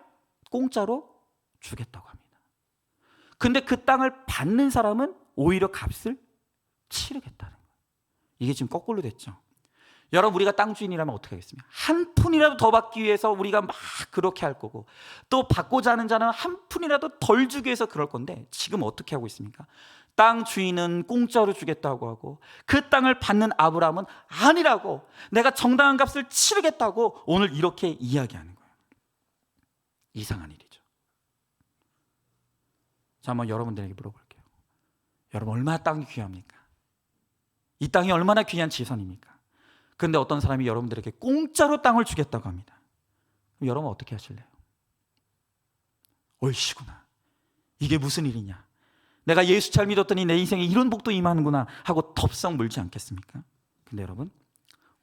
공짜로 주겠다고 합니다. 근데 그 땅을 받는 사람은 오히려 값을 치르겠다는 거예요. 이게 지금 거꾸로 됐죠. 여러분 우리가 땅 주인이라면 어떻게 하겠습니까? 한 푼이라도 더 받기 위해서 우리가 막 그렇게 할 거고 또 받고자 하는 자는 한 푼이라도 덜 주기 위해서 그럴 건데 지금 어떻게 하고 있습니까? 땅 주인은 공짜로 주겠다고 하고 그 땅을 받는 아브라함은 아니라고 내가 정당한 값을 치르겠다고 오늘 이렇게 이야기하는 거예요. 이상한 일이죠. 자 한번 여러분들에게 물어볼게요. 여러분 얼마나 땅이 귀합니까? 이 땅이 얼마나 귀한 지선입니까? 그런데 어떤 사람이 여러분들에게 공짜로 땅을 주겠다고 합니다. 그럼 여러분 어떻게 하실래요? 얼씨구나 이게 무슨 일이냐, 내가 예수 잘 믿었더니 내 인생에 이런 복도 임하는구나 하고 덥석 물지 않겠습니까? 근데 여러분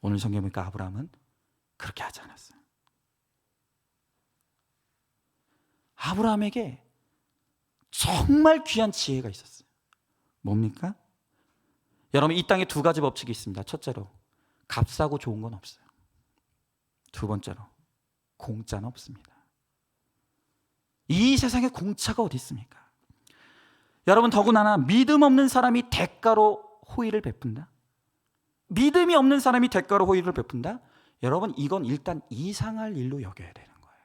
오늘 성경 보니까 아브라함은 그렇게 하지 않았어요. 아브라함에게 정말 귀한 지혜가 있었어요. 뭡니까? 여러분 이 땅에 두 가지 법칙이 있습니다. 첫째로 값싸고 좋은 건 없어요. 두 번째로 공짜는 없습니다. 이 세상에 공짜가 어디 있습니까? 여러분 더구나 믿음 없는 사람이 대가로 호의를 베푼다? 믿음이 없는 사람이 대가로 호의를 베푼다? 여러분 이건 일단 이상할 일로 여겨야 되는 거예요.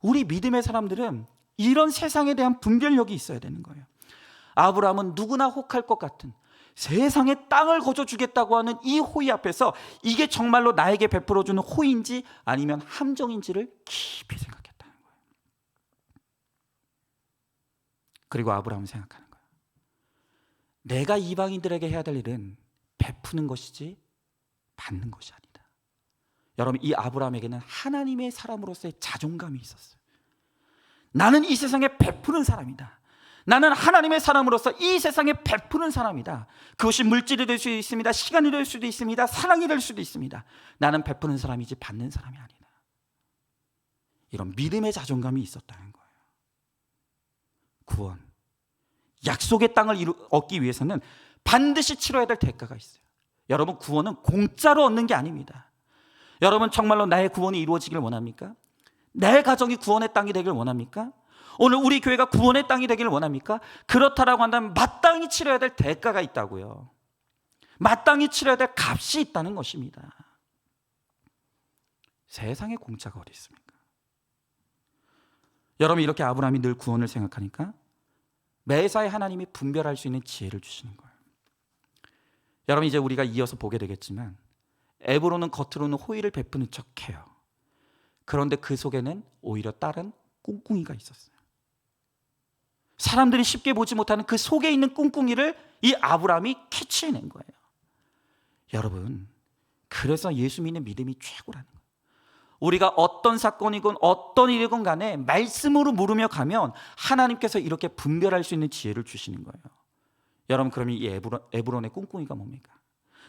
우리 믿음의 사람들은 이런 세상에 대한 분별력이 있어야 되는 거예요. 아브라함은 누구나 혹할 것 같은 세상에 땅을 거저주겠다고 하는 이 호의 앞에서 이게 정말로 나에게 베풀어주는 호의인지 아니면 함정인지를 깊이 생각했다는 거예요. 그리고 아브라함은 생각하는 거예요. 내가 이방인들에게 해야 될 일은 베푸는 것이지 받는 것이 아니다. 여러분 이 아브라함에게는 하나님의 사람으로서의 자존감이 있었어요. 나는 이 세상에 베푸는 사람이다. 나는 하나님의 사람으로서 이 세상에 베푸는 사람이다. 그것이 물질이 될 수도 있습니다. 시간이 될 수도 있습니다. 사랑이 될 수도 있습니다. 나는 베푸는 사람이지 받는 사람이 아니다. 이런 믿음의 자존감이 있었다는 거예요. 구원, 약속의 땅을 얻기 위해서는 반드시 치러야 될 대가가 있어요. 여러분 구원은 공짜로 얻는 게 아닙니다. 여러분 정말로 나의 구원이 이루어지길 원합니까? 내 가정이 구원의 땅이 되길 원합니까? 오늘 우리 교회가 구원의 땅이 되기를 원합니까? 그렇다라고 한다면 마땅히 치러야 될 대가가 있다고요. 마땅히 치러야 될 값이 있다는 것입니다. 세상에 공짜가 어디 있습니까? 여러분 이렇게 아브라함이 늘 구원을 생각하니까 매사에 하나님이 분별할 수 있는 지혜를 주시는 거예요. 여러분 이제 우리가 이어서 보게 되겠지만 에브론은 겉으로는 호의를 베푸는 척해요. 그런데 그 속에는 오히려 다른 꿍꿍이가 있었어요. 사람들이 쉽게 보지 못하는 그 속에 있는 꿍꿍이를 이 아브라함이 캐치해낸 거예요. 여러분 그래서 예수 믿는 믿음이 최고라는 거예요. 우리가 어떤 사건이건 어떤 일이건 간에 말씀으로 물으며 가면 하나님께서 이렇게 분별할 수 있는 지혜를 주시는 거예요. 여러분 그러면 이 에브론의 꿍꿍이가 뭡니까?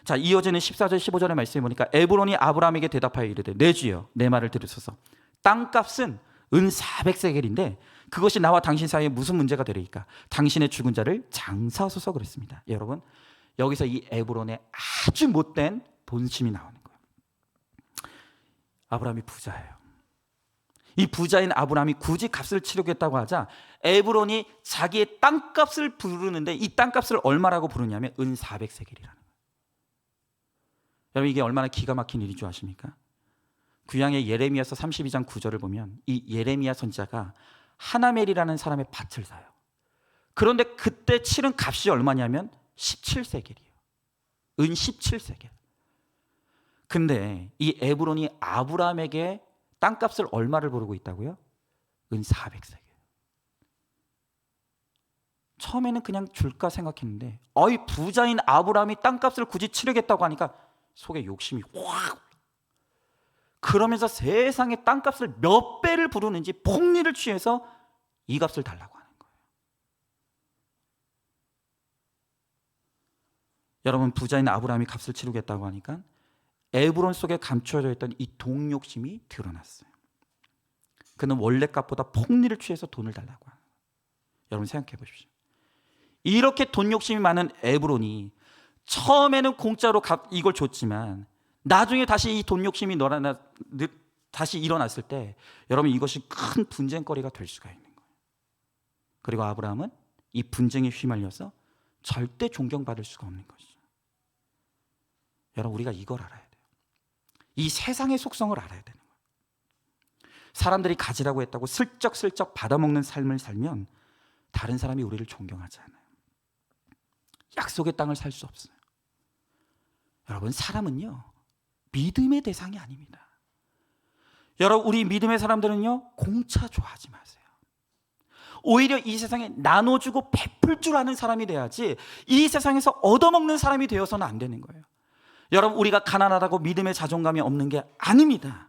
자, 이어지는 14절 15절의 말씀에 보니까 에브론이 아브라함에게 대답하여 이르되 내 주여 내 말을 들으소서. 땅값은 은 400세겔인데 그것이 나와 당신 사이에 무슨 문제가 되리까? 당신의 죽은 자를 장사하소서 그랬습니다. 여러분, 여기서 이 에브론의 아주 못된 본심이 나오는 거예요. 아브라함이 부자예요. 이 부자인 아브라함이 굳이 값을 치르겠다고 하자 에브론이 자기의 땅값을 부르는데 이 땅값을 얼마라고 부르냐면 은 400세겔이라는 거예요. 여러분, 이게 얼마나 기가 막힌 일인 줄 아십니까? 구약의 예레미야서 32장 9절을 보면 이 예레미야 선지자가 하나멜이라는 사람의 밭을 사요. 그런데 그때 치른 값이 얼마냐면 17세겔이에요. 은 17세겔. 근데 이 에브론이 아브라함에게 땅값을 얼마를 부르고 있다고요? 은 400세겔. 처음에는 그냥 줄까 생각했는데 이 부자인 아브라함이 땅값을 굳이 치르겠다고 하니까 속에 욕심이 확. 그러면서 세상에 땅값을 몇 배를 부르는지 폭리를 취해서 이 값을 달라고 하는 거예요. 여러분, 부자인 아브라함이 값을 치르겠다고 하니까 에브론 속에 감추어져 있던 이 돈 욕심이 드러났어요. 그는 원래 값보다 폭리를 취해서 돈을 달라고 하는 거예요. 여러분, 생각해 보십시오. 이렇게 돈 욕심이 많은 에브론이 처음에는 공짜로 이걸 줬지만 나중에 다시 이 돈 욕심이 다시 일어났을 때 여러분, 이것이 큰 분쟁거리가 될 수가 있는 거예요. 그리고 아브라함은 이 분쟁에 휘말려서 절대 존경받을 수가 없는 것이죠. 여러분, 우리가 이걸 알아야 돼요. 이 세상의 속성을 알아야 되는 거예요. 사람들이 가지라고 했다고 슬쩍슬쩍 받아먹는 삶을 살면 다른 사람이 우리를 존경하지 않아요. 약속의 땅을 살 수 없어요. 여러분, 사람은요 믿음의 대상이 아닙니다. 여러분, 우리 믿음의 사람들은요 공짜 좋아하지 마세요. 오히려 이 세상에 나눠주고 베풀 줄 아는 사람이 돼야지 이 세상에서 얻어먹는 사람이 되어서는 안 되는 거예요. 여러분, 우리가 가난하다고 믿음의 자존감이 없는 게 아닙니다.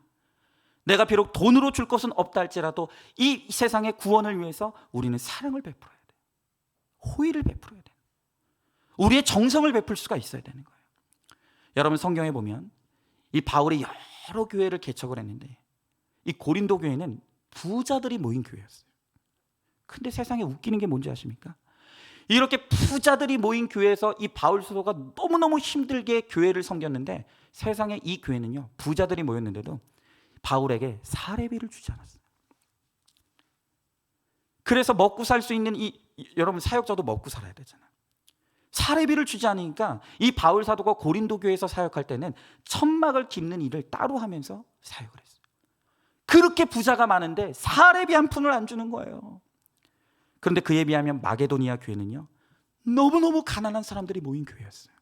내가 비록 돈으로 줄 것은 없다 할지라도 이 세상의 구원을 위해서 우리는 사랑을 베풀어야 돼요. 호의를 베풀어야 돼요. 우리의 정성을 베풀 수가 있어야 되는 거예요. 여러분, 성경에 보면 이 바울이 여러 교회를 개척을 했는데 이 고린도 교회는 부자들이 모인 교회였어요. 근데 세상에 웃기는 게 뭔지 아십니까? 이렇게 부자들이 모인 교회에서 이 바울 사도가 너무너무 힘들게 교회를 섬겼는데 세상에 이 교회는요 부자들이 모였는데도 바울에게 사례비를 주지 않았어요. 그래서 먹고 살 수 있는 여러분, 사역자도 먹고 살아야 되잖아요. 사례비를 주지 않으니까 이 바울 사도가 고린도 교회에서 사역할 때는 천막을 깁는 일을 따로 하면서 사역을 했어요. 그렇게 부자가 많은데 사례비 한 푼을 안 주는 거예요. 그런데 그에 비하면 마게도니아 교회는요 너무너무 가난한 사람들이 모인 교회였어요.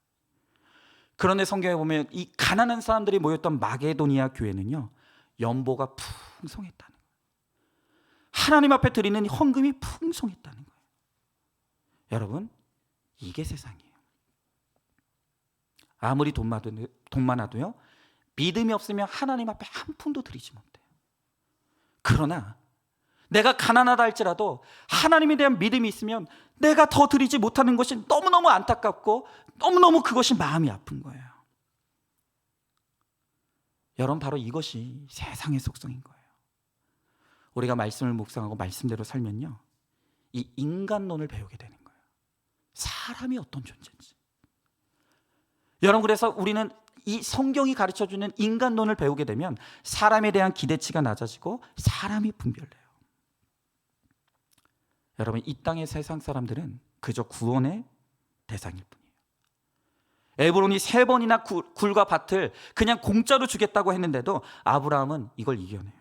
그런데 성경에 보면 이 가난한 사람들이 모였던 마게도니아 교회는요 연보가 풍성했다는 거예요. 하나님 앞에 드리는 헌금이 풍성했다는 거예요. 여러분, 이게 세상이에요. 아무리 돈 많아도요 믿음이 없으면 하나님 앞에 한 푼도 드리지 못해요. 그러나 내가 가난하다 할지라도 하나님에 대한 믿음이 있으면 내가 더 드리지 못하는 것이 너무너무 안타깝고 너무너무 그것이 마음이 아픈 거예요. 여러분, 바로 이것이 세상의 속성인 거예요. 우리가 말씀을 묵상하고 말씀대로 살면요 이 인간론을 배우게 되는 거예요. 사람이 어떤 존재인지. 여러분, 그래서 우리는 이 성경이 가르쳐주는 인간론을 배우게 되면 사람에 대한 기대치가 낮아지고 사람이 분별돼요. 여러분, 이 땅의 세상 사람들은 그저 구원의 대상일 뿐이에요. 에브론이 3번이나 굴과 밭을 그냥 공짜로 주겠다고 했는데도 아브라함은 이걸 이겨내요.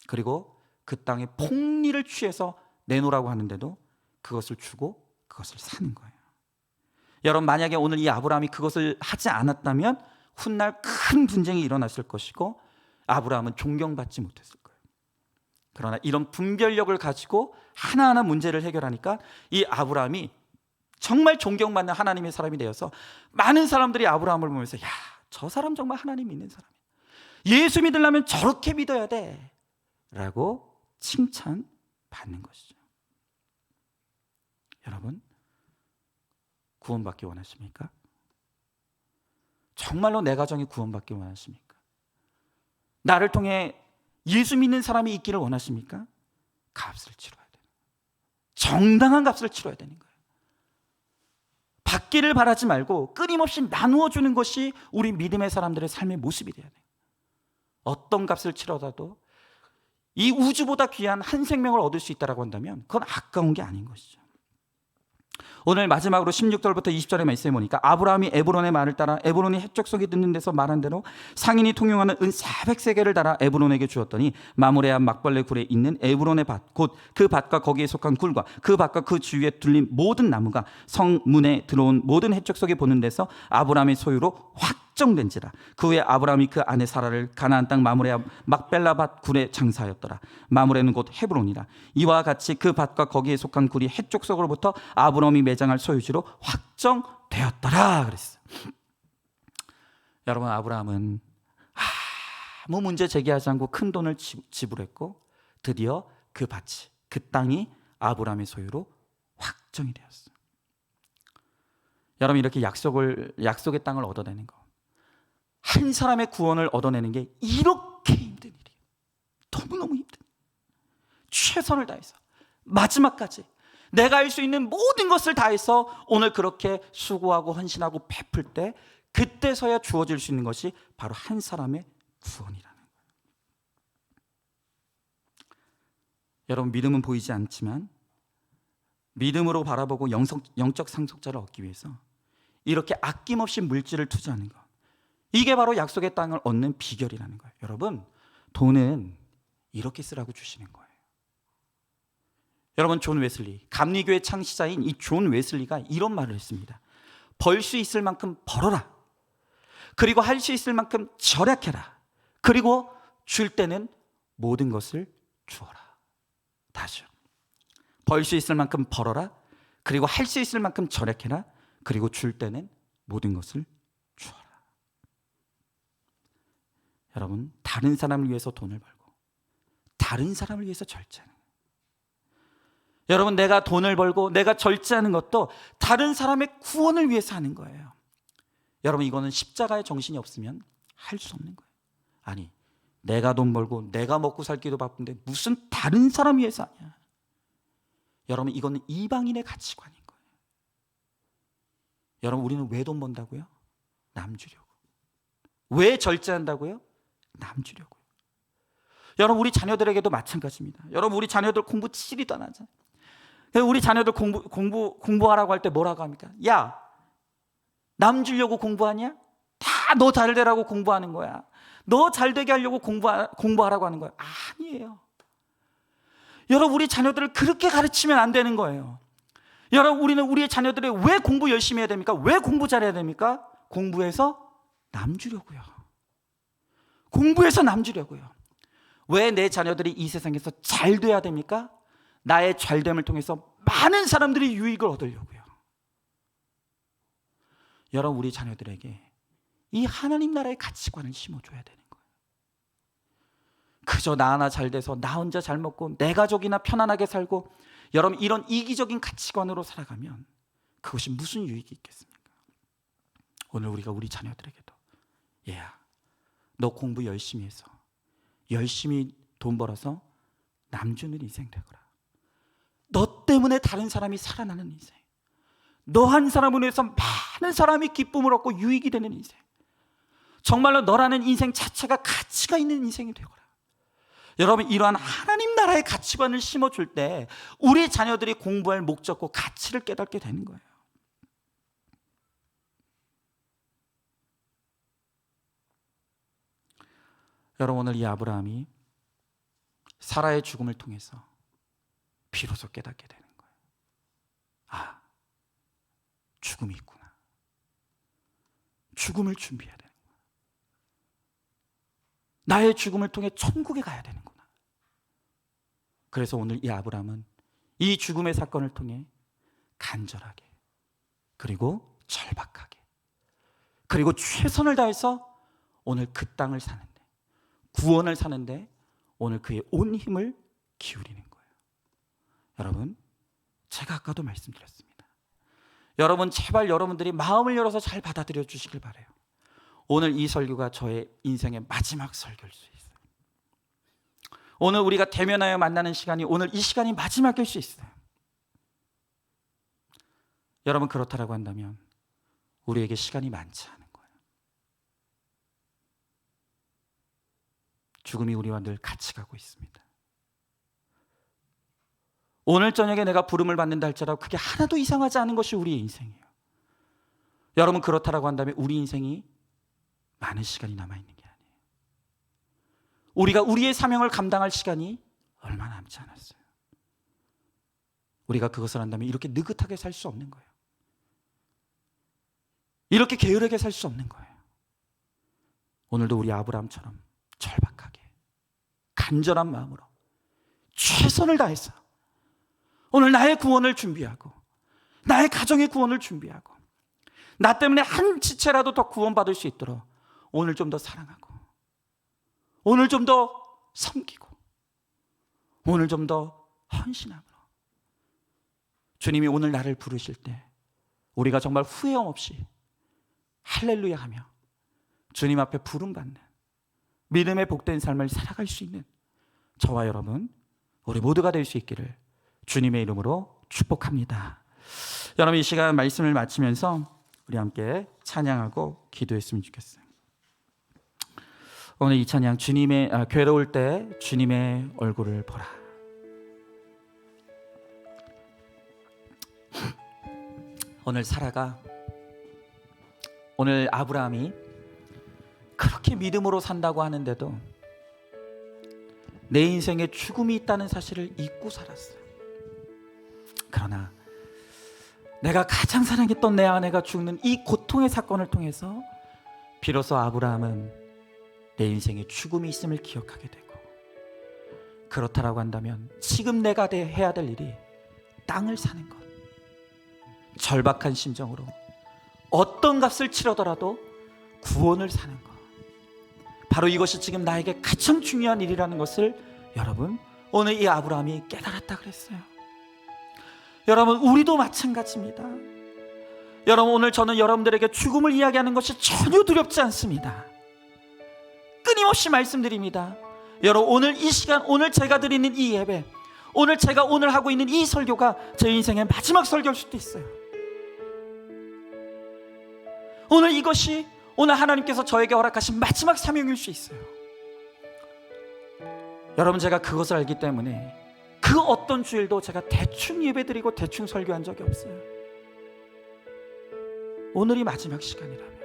그리고 그 땅에 폭리를 취해서 내놓으라고 하는데도 그것을 주고 그것을 사는 거예요. 여러분, 만약에 오늘 이 아브라함이 그것을 하지 않았다면 훗날 큰 분쟁이 일어났을 것이고 아브라함은 존경받지 못했을 거예요. 그러나 이런 분별력을 가지고 하나하나 문제를 해결하니까 이 아브라함이 정말 존경받는 하나님의 사람이 되어서 많은 사람들이 아브라함을 보면서 야, 저 사람 정말 하나님 믿는 사람이야. 예수 믿으려면 저렇게 믿어야 돼 라고 칭찬받는 것이죠. 여러분, 구원받기 원하십니까? 정말로 내 가정이 구원받기 원하십니까? 나를 통해 예수 믿는 사람이 있기를 원하십니까? 값을 치러야 돼요. 정당한 값을 치러야 되는 거예요. 받기를 바라지 말고 끊임없이 나누어 주는 것이 우리 믿음의 사람들의 삶의 모습이 돼야 돼요. 어떤 값을 치러다도 이 우주보다 귀한 한 생명을 얻을 수 있다고 한다면 그건 아까운 게 아닌 것이죠. 오늘 마지막으로 16절부터 20절의 말씀에 보니까 아브라함이 에브론의 말을 따라 에브론이 헷족속이 듣는 데서 말한 대로 상인이 통용하는 은 400세겔을 달아 에브론에게 주었더니 마므레 앞 막벌레 굴에 있는 에브론의 밭 곧 그 밭과 거기에 속한 굴과 그 밭과 그 주위에 둘린 모든 나무가 성문에 들어온 모든 헷족속이 보는 데서 아브라함의 소유로 확정된지라. 그 후에 아브라함이 그 아내 사라를 가나안 땅 마므레 앞 막벨라 밭 굴에 장사하였더라. 마므레는 곧 헤브론이라. 이와 같이 그 밭과 거기에 속한 굴이 헷족속으로부터 아브라함이 매장할 소유지로 확정되었더라 그랬어요. 여러분, 아브라함은 아무 문제 제기하지 않고 큰 돈을 지불했고 드디어 그 밭이, 그 땅이 아브라함의 소유로 확정이 되었어요. 여러분, 이렇게 약속의 땅을 얻어내는 거, 한 사람의 구원을 얻어내는 게 이렇게 힘든 일이에요. 너무너무 힘든 일이에요. 최선을 다해서 마지막까지 내가 할 수 있는 모든 것을 다해서 오늘 그렇게 수고하고 헌신하고 베풀 때, 그때서야 주어질 수 있는 것이 바로 한 사람의 구원이라는 거예요. 여러분, 믿음은 보이지 않지만 믿음으로 바라보고 영적 상속자를 얻기 위해서 이렇게 아낌없이 물질을 투자하는 것, 이게 바로 약속의 땅을 얻는 비결이라는 거예요. 여러분, 돈은 이렇게 쓰라고 주시는 거예요. 여러분, 존 웨슬리, 감리교의 창시자인 이 존 웨슬리가 이런 말을 했습니다. 벌 수 있을 만큼 벌어라. 그리고 할 수 있을 만큼 절약해라. 그리고 줄 때는 모든 것을 주어라. 다시요. 벌 수 있을 만큼 벌어라. 그리고 할 수 있을 만큼 절약해라. 그리고 줄 때는 모든 것을 주어라. 여러분, 다른 사람을 위해서 돈을 벌고 다른 사람을 위해서 절제하는, 여러분, 내가 돈을 벌고 내가 절제하는 것도 다른 사람의 구원을 위해서 하는 거예요. 여러분, 이거는 십자가의 정신이 없으면 할 수 없는 거예요. 아니, 내가 돈 벌고 내가 먹고 살기도 바쁜데 무슨 다른 사람 위해서 하냐. 여러분, 이거는 이방인의 가치관인 거예요. 여러분, 우리는 왜 돈 번다고요? 남 주려고. 왜 절제한다고요? 남 주려고요. 여러분, 우리 자녀들에게도 마찬가지입니다. 여러분, 우리 자녀들 공부 치리도 안 하잖아요. 우리 자녀들 공부하라고 할 때 뭐라고 합니까? 야, 남 주려고 공부하냐? 다 너 잘 되라고 공부하는 거야. 너 잘 되게 하려고 공부하라고 하는 거야. 아니에요. 여러분, 우리 자녀들을 그렇게 가르치면 안 되는 거예요. 여러분, 우리는 우리의 자녀들이 왜 공부 열심히 해야 됩니까? 왜 공부 잘해야 됩니까? 공부해서 남 주려고요. 공부해서 남 주려고요. 왜 내 자녀들이 이 세상에서 잘 돼야 됩니까? 나의 잘됨을 통해서 많은 사람들이 유익을 얻으려고요. 여러분, 우리 자녀들에게 이 하나님 나라의 가치관을 심어줘야 되는 거예요. 그저 나 하나 잘 돼서 나 혼자 잘 먹고 내 가족이나 편안하게 살고, 여러분, 이런 이기적인 가치관으로 살아가면 그것이 무슨 유익이 있겠습니까? 오늘 우리가 우리 자녀들에게도, 얘야, 너 공부 열심히 해서 열심히 돈 벌어서 남 주는 인생 되거라. 너 때문에 다른 사람이 살아나는 인생, 너 한 사람을 위해서 많은 사람이 기쁨을 얻고 유익이 되는 인생, 정말로 너라는 인생 자체가 가치가 있는 인생이 되거라. 여러분, 이러한 하나님 나라의 가치관을 심어줄 때 우리 자녀들이 공부할 목적과 가치를 깨닫게 되는 거예요. 여러분, 오늘 이 아브라함이 사라의 죽음을 통해서 비로소 깨닫게 되는 거예요. 아, 죽음이 있구나. 죽음을 준비해야 되는 거야. 나의 죽음을 통해 천국에 가야 되는구나. 그래서 오늘 이 아브라함은 이 죽음의 사건을 통해 간절하게, 그리고 절박하게, 그리고 최선을 다해서 오늘 그 땅을 사는데, 구원을 사는데 오늘 그의 온 힘을 기울이는 거예요. 여러분, 제가 아까도 말씀드렸습니다. 여러분, 제발 여러분들이 마음을 열어서 잘 받아들여 주시길 바라요. 오늘 이 설교가 저의 인생의 마지막 설교일 수 있어요. 오늘 우리가 대면하여 만나는 시간이 오늘 이 시간이 마지막일 수 있어요. 여러분, 그렇다라고 한다면 우리에게 시간이 많지 않은 거예요. 죽음이 우리와 늘 같이 가고 있습니다. 오늘 저녁에 내가 부름을 받는다 할지라도 그게 하나도 이상하지 않은 것이 우리의 인생이에요. 여러분, 그렇다라고 한다면 우리 인생이 많은 시간이 남아있는 게 아니에요. 우리가 우리의 사명을 감당할 시간이 얼마 남지 않았어요. 우리가 그것을 한다면 이렇게 느긋하게 살 수 없는 거예요. 이렇게 게으르게 살 수 없는 거예요. 오늘도 우리 아브라함처럼 절박하게 간절한 마음으로 최선을 다해서 오늘 나의 구원을 준비하고 나의 가정의 구원을 준비하고 나 때문에 한 지체라도 더 구원받을 수 있도록 오늘 좀 더 사랑하고 오늘 좀 더 섬기고 오늘 좀 더 헌신함으로 주님이 오늘 나를 부르실 때 우리가 정말 후회함 없이 할렐루야 하며 주님 앞에 부름받는 믿음의 복된 삶을 살아갈 수 있는 저와 여러분 우리 모두가 될 수 있기를 주님의 이름으로 축복합니다. 여러분, 이 시간 말씀을 마치면서 우리 함께 찬양하고 기도했으면 좋겠어요. 오늘 이 찬양 괴로울 때 주님의 얼굴을 보라. 오늘 사라가 오늘 아브라함이 그렇게 믿음으로 산다고 하는데도 내 인생에 죽음이 있다는 사실을 잊고 살았어요. 그러나 내가 가장 사랑했던 내 아내가 죽는 이 고통의 사건을 통해서 비로소 아브라함은 내 인생에 죽음이 있음을 기억하게 되고, 그렇다라고 한다면 지금 내가 해야 될 일이 땅을 사는 것, 절박한 심정으로 어떤 값을 치르더라도 구원을 사는 것, 바로 이것이 지금 나에게 가장 중요한 일이라는 것을 여러분 오늘 이 아브라함이 깨달았다 그랬어요. 여러분, 우리도 마찬가지입니다. 여러분, 오늘 저는 여러분들에게 죽음을 이야기하는 것이 전혀 두렵지 않습니다. 끊임없이 말씀드립니다. 여러분, 오늘 이 시간, 오늘 제가 드리는 이 예배, 오늘 제가 오늘 하고 있는 이 설교가 제 인생의 마지막 설교일 수도 있어요. 오늘 이것이 오늘 하나님께서 저에게 허락하신 마지막 사명일 수 있어요. 여러분, 제가 그것을 알기 때문에 그 어떤 주일도 제가 대충 예배드리고 대충 설교한 적이 없어요. 오늘이 마지막 시간이라면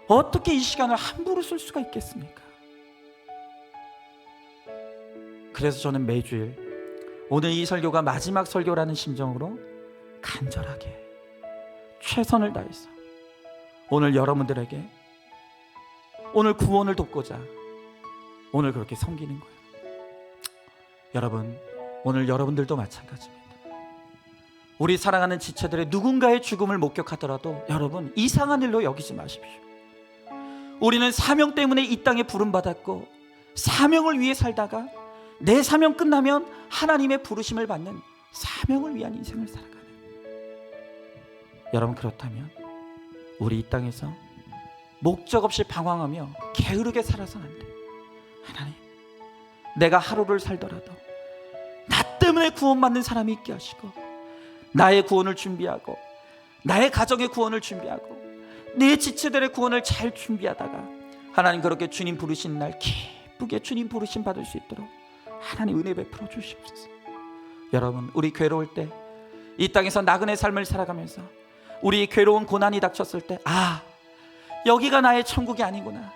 어떻게 이 시간을 함부로 쓸 수가 있겠습니까? 그래서 저는 매주일 오늘 이 설교가 마지막 설교라는 심정으로 간절하게 최선을 다해서 오늘 여러분들에게 오늘 구원을 돕고자 오늘 그렇게 섬기는 거예요. 여러분, 오늘 여러분들도 마찬가지입니다. 우리 사랑하는 지체들의 누군가의 죽음을 목격하더라도 여러분, 이상한 일로 여기지 마십시오. 우리는 사명 때문에 이 땅에 부름받았고 사명을 위해 살다가 내 사명 끝나면 하나님의 부르심을 받는 사명을 위한 인생을 살아가는, 여러분, 그렇다면 우리 이 땅에서 목적 없이 방황하며 게으르게 살아서는 안 돼. 하나님, 내가 하루를 살더라도 나 때문에 구원받는 사람이 있게 하시고 나의 구원을 준비하고 나의 가정의 구원을 준비하고 내 지체들의 구원을 잘 준비하다가 하나님 그렇게 주님 부르신 날 기쁘게 주님 부르심 받을 수 있도록 하나님 은혜 베풀어 주시옵소서. 여러분, 우리 괴로울 때 이 땅에서 나그네 삶을 살아가면서 우리 괴로운 고난이 닥쳤을 때, 아, 여기가 나의 천국이 아니구나,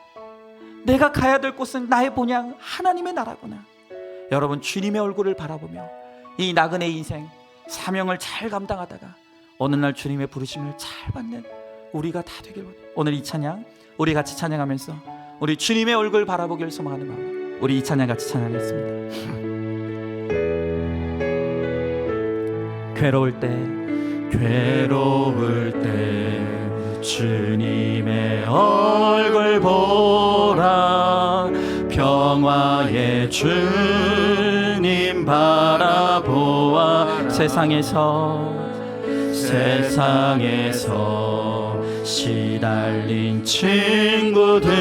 내가 가야 될 곳은 나의 본향 하나님의 나라구나, 여러분, 주님의 얼굴을 바라보며 이 나그네 인생 사명을 잘 감당하다가 어느 날 주님의 부르심을 잘 받는 우리가 다 되길 원해요. 오늘 이 찬양 우리 같이 찬양하면서 우리 주님의 얼굴 바라보길 소망하는 마음, 우리 이 찬양 같이 찬양하겠습니다. 괴로울 때 주님의 얼굴 보라, 평화의 주님 바라보아 세상에서 시달린 친구들아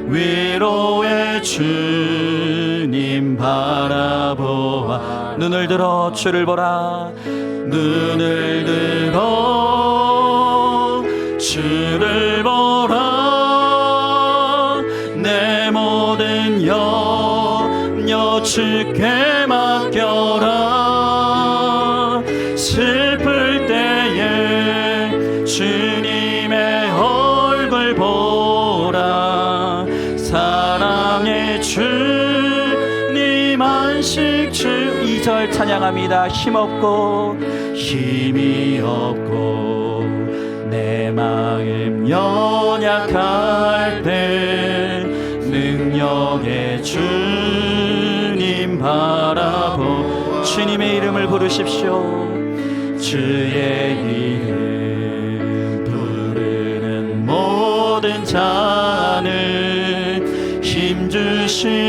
위로의 주님 바라보아 눈을 들어 주를 보라 눈을 들어 주를 보라 내 모든 염려 주께 맡겨라 슬플 때에 주님의 얼굴 보라 사랑의 주님 안식 주 2절 찬양합니다. 힘이 없고 내 마음 연약할 때 능력의 주님 바라보 주님의 이름을 부르십시오. 주의 이름 부르는 모든 자는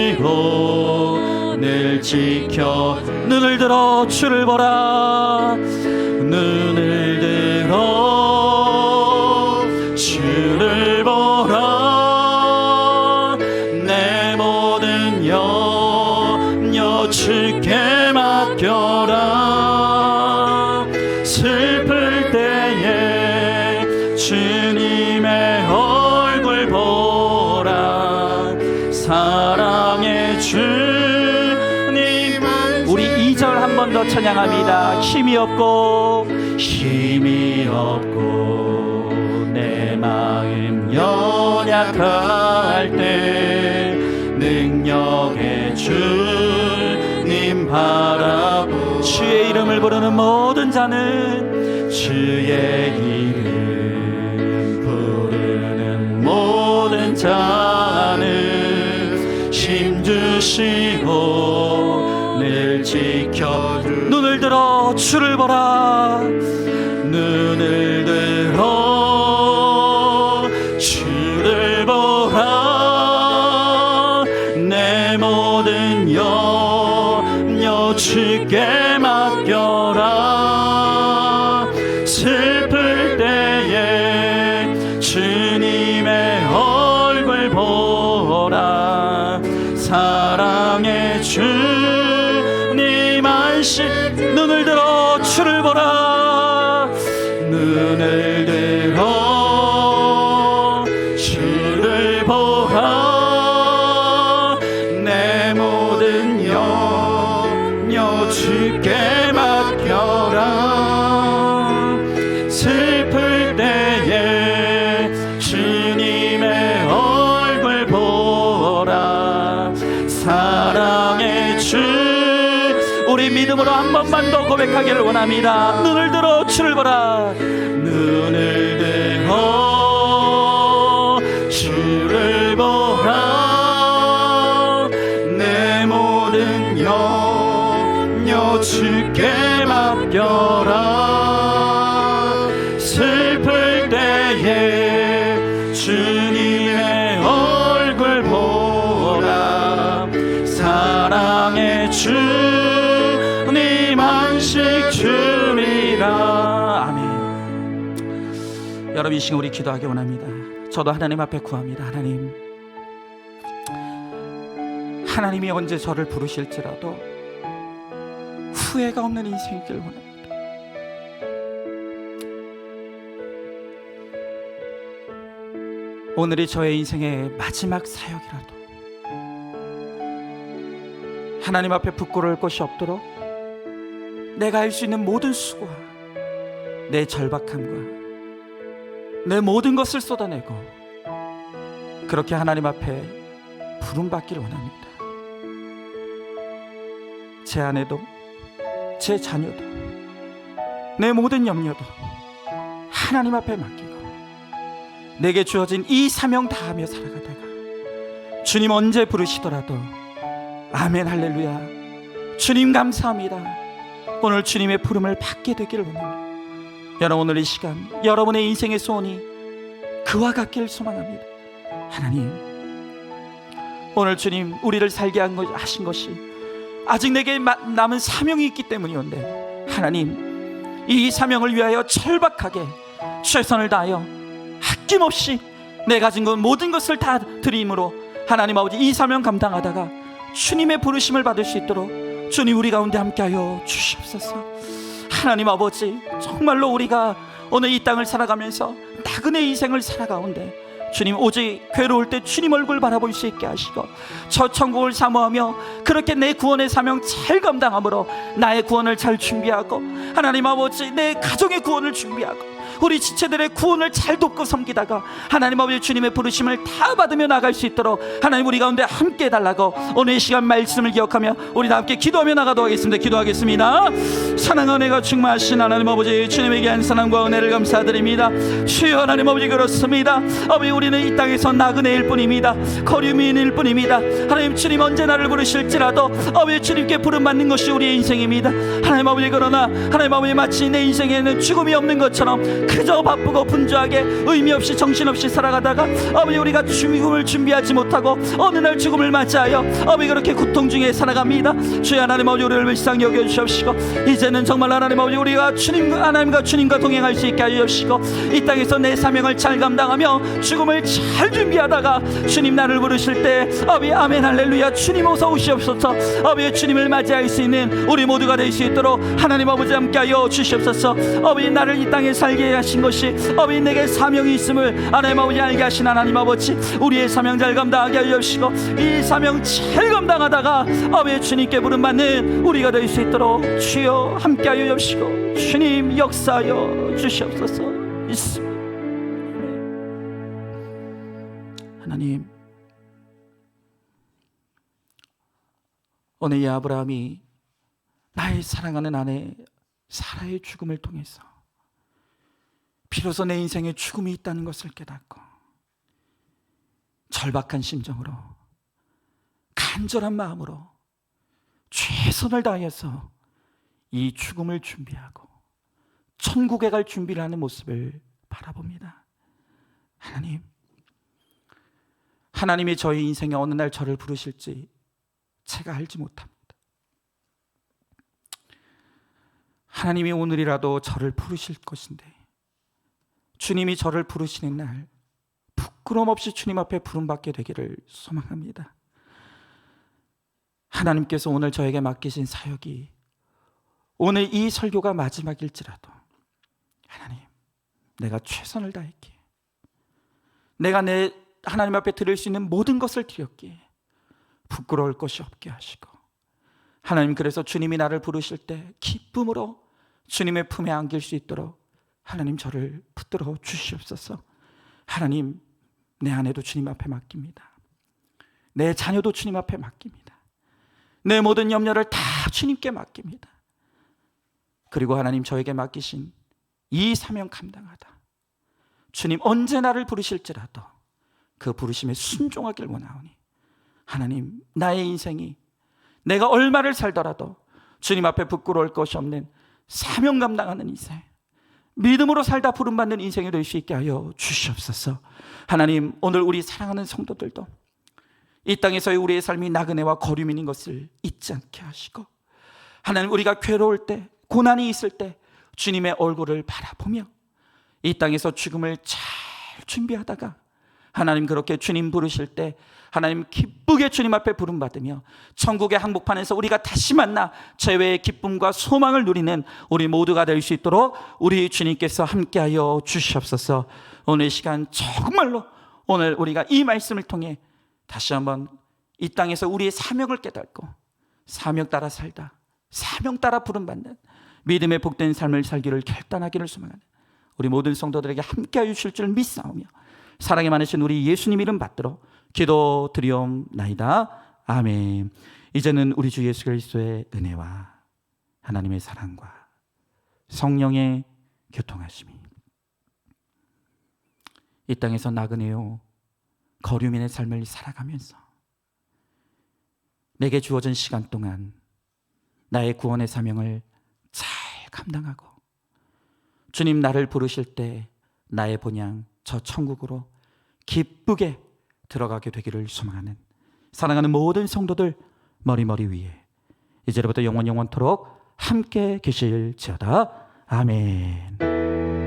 힘주시고 늘 지켜 눈을 들어 주를 보라 눈을 들어 주를 보라 내 모든 염려 주께 맡겨라 슬플 때에 주님의 얼굴 보라 사랑의 주님 우리 2절 한 번 더 찬양합니다. 힘이 없고 내 마음 연약할 때 능력의 주님 바라보 주의 이름을 부르는 모든 자는 주의 이름 부르는 모든 자는 힘주시고 늘 지켜 눈을 들어 주를 보라 눈을 들어 주를 보라 내 모든 염려 주께 맡겨라 슬플 때에 주님의 얼굴 보라 사랑의 주님 안식 눈을 들어 주를 보라 눈을 들어 주를 보라 내 모든 염려 주께 맡겨라 슬플 때에 주님의 얼굴 보라 사랑의 주 우리 믿음으로 한 번만 더 고백하기를 원합니다. 눈을 들어 주를 보라 눈을 들어 주를 보라 내 모든 염려 주께 맡겨라 슬플 때에 주님의 얼굴 보라 사랑의 주님 안식 주리라. 아멘. 여러분 이 시간 우리 기도하기 원합니다. 저도 하나님 앞에 구합니다. 하나님이 언제 저를 부르실지라도 후회가 없는 인생이길 원합니다. 오늘이 저의 인생의 마지막 사역이라도 하나님 앞에 부끄러울 것이 없도록 내가 할 수 있는 모든 수고와 내 절박함과 내 모든 것을 쏟아내고 그렇게 하나님 앞에 부름받기를 원합니다. 제 아내도 제 자녀도 내 모든 염려도 하나님 앞에 맡기고 내게 주어진 이 사명 다하며 살아가다가 주님 언제 부르시더라도 아멘 할렐루야 주님 감사합니다. 오늘 주님의 부름을 받게 되기를 원합니다. 여러분 오늘 이 시간 여러분의 인생의 소원이 그와 같기를 소망합니다. 하나님 오늘 주님 우리를 살게 하신 것이 아직 내게 남은 사명이 있기 때문이온데 하나님 이 사명을 위하여 철박하게 최선을 다하여 아낌없이 내 가진 것 모든 것을 다 드림으로 하나님 아버지 이 사명 감당하다가 주님의 부르심을 받을 수 있도록 주님 우리 가운데 함께하여 주시옵소서. 하나님 아버지, 정말로 우리가 오늘 이 땅을 살아가면서 나그네 인생을 살아가운데 주님 오직 괴로울 때 주님 얼굴 바라볼 수 있게 하시고 저 천국을 사모하며 그렇게 내 구원의 사명 잘 감당함으로 나의 구원을 잘 준비하고 하나님 아버지 내 가정의 구원을 준비하고 우리 지체들의 구원을 잘 돕고 섬기다가 하나님 아버지 주님의 부르심을 다 받으며 나갈 수 있도록 하나님 우리 가운데 함께 해달라고 오늘 이 시간 말씀을 기억하며 우리 다 함께 기도하며 나가도록 하겠습니다. 기도하겠습니다. 사랑과 은혜가 충만하신 하나님 아버지, 주님의 귀한 사랑과 은혜를 감사드립니다. 주여 하나님 아버지, 그렇습니다. 아버지, 우리는 이 땅에서 나그네일 뿐입니다. 거류민일 뿐입니다. 하나님 주님 언제 나를 부르실지라도 아버지 주님께 부름받는 것이 우리의 인생입니다. 하나님 아버지, 그러나 하나님 아버지 마치 내 인생에는 죽음이 없는 것처럼 그저 바쁘고 분주하게 의미 없이 정신없이 살아가다가 아버지 우리가 죽음을 준비하지 못하고 어느 날 죽음을 맞이하여 아버지 그렇게 고통 중에 살아갑니다. 주여 하나님 아버지, 우리를 불쌍히 여겨주시옵시고 이제는 정말 하나님 아버지 우리가 하나님과 주님과 동행할 수 있게 하시옵시고 이 땅에서 내 사명을 잘 감당하며 죽음을 잘 준비하다가 주님 나를 부르실 때 아버지 아멘 할렐루야 주님 어서 오시옵소서. 아버지 주님을 맞이할 수 있는 우리 모두가 될 수 있도록 하나님 아버지 함께하여 주시옵소서. 아버지 나를 이 땅에 살게 하신 것이 아버지 내게 사명이 있음을 하나님 아버지 알게 하신 하나님 아버지, 우리의 사명 잘 감당하게 하여 주시고 이 사명 잘 감당하다가 아버지 주님께 부름받는 우리가 될 수 있도록 주여 함께하여 주시고 주님 역사하여 주시옵소서. 있습니다. 하나님, 오늘 이 아브라함이 나의 사랑하는 아내 사라의 죽음을 통해서 비로소 내 인생에 죽음이 있다는 것을 깨닫고 절박한 심정으로 간절한 마음으로 최선을 다해서 이 죽음을 준비하고 천국에 갈 준비를 하는 모습을 바라봅니다. 하나님이 저희 인생에 어느 날 저를 부르실지 제가 알지 못합니다. 하나님이 오늘이라도 저를 부르실 것인데 주님이 저를 부르시는 날 부끄럼 없이 주님 앞에 부름받게 되기를 소망합니다. 하나님께서 오늘 저에게 맡기신 사역이 오늘 이 설교가 마지막일지라도 하나님, 내가 최선을 다했기에 내가 내 하나님 앞에 드릴 수 있는 모든 것을 드렸기에 부끄러울 것이 없게 하시고 하나님, 그래서 주님이 나를 부르실 때 기쁨으로 주님의 품에 안길 수 있도록 하나님 저를 붙들어 주시옵소서. 하나님, 내 아내도 주님 앞에 맡깁니다. 내 자녀도 주님 앞에 맡깁니다. 내 모든 염려를 다 주님께 맡깁니다. 그리고 하나님, 저에게 맡기신 이 사명 감당하다 주님 언제 나를 부르실지라도 그 부르심에 순종하길 원하오니 하나님, 나의 인생이 내가 얼마를 살더라도 주님 앞에 부끄러울 것이 없는 사명 감당하는 인생, 믿음으로 살다 부름받는 인생이 될 수 있게 하여 주시옵소서. 하나님, 오늘 우리 사랑하는 성도들도 이 땅에서의 우리의 삶이 나그네와 거류민인 것을 잊지 않게 하시고 하나님, 우리가 괴로울 때, 고난이 있을 때 주님의 얼굴을 바라보며 이 땅에서 죽음을 잘 준비하다가 하나님, 그렇게 주님 부르실 때 하나님 기쁘게 주님 앞에 부름받으며 천국의 한복판에서 우리가 다시 만나 죄의 기쁨과 소망을 누리는 우리 모두가 될 수 있도록 우리 주님께서 함께하여 주시옵소서. 오늘 이 시간 정말로 오늘 우리가 이 말씀을 통해 다시 한번 이 땅에서 우리의 사명을 깨닫고 사명 따라 살다, 사명 따라 부름받는 믿음의 복된 삶을 살기를 결단하기를 소망하는 우리 모든 성도들에게 함께하여 주실 줄 믿사오며 사랑이 많으신 우리 예수님 이름 받들어 기도드리옵나이다. 아멘. 이제는 우리 주 예수 그리스도의 은혜와 하나님의 사랑과 성령의 교통하심이 이 땅에서 나그네요 거류민의 삶을 살아가면서 내게 주어진 시간 동안 나의 구원의 사명을 잘 감당하고 주님 나를 부르실 때 나의 본향 저 천국으로 기쁘게 들어가게 되기를 소망하는 사랑하는 모든 성도들 머리머리 위에 이제로부터 영원토록 함께 계실지어다. 아멘.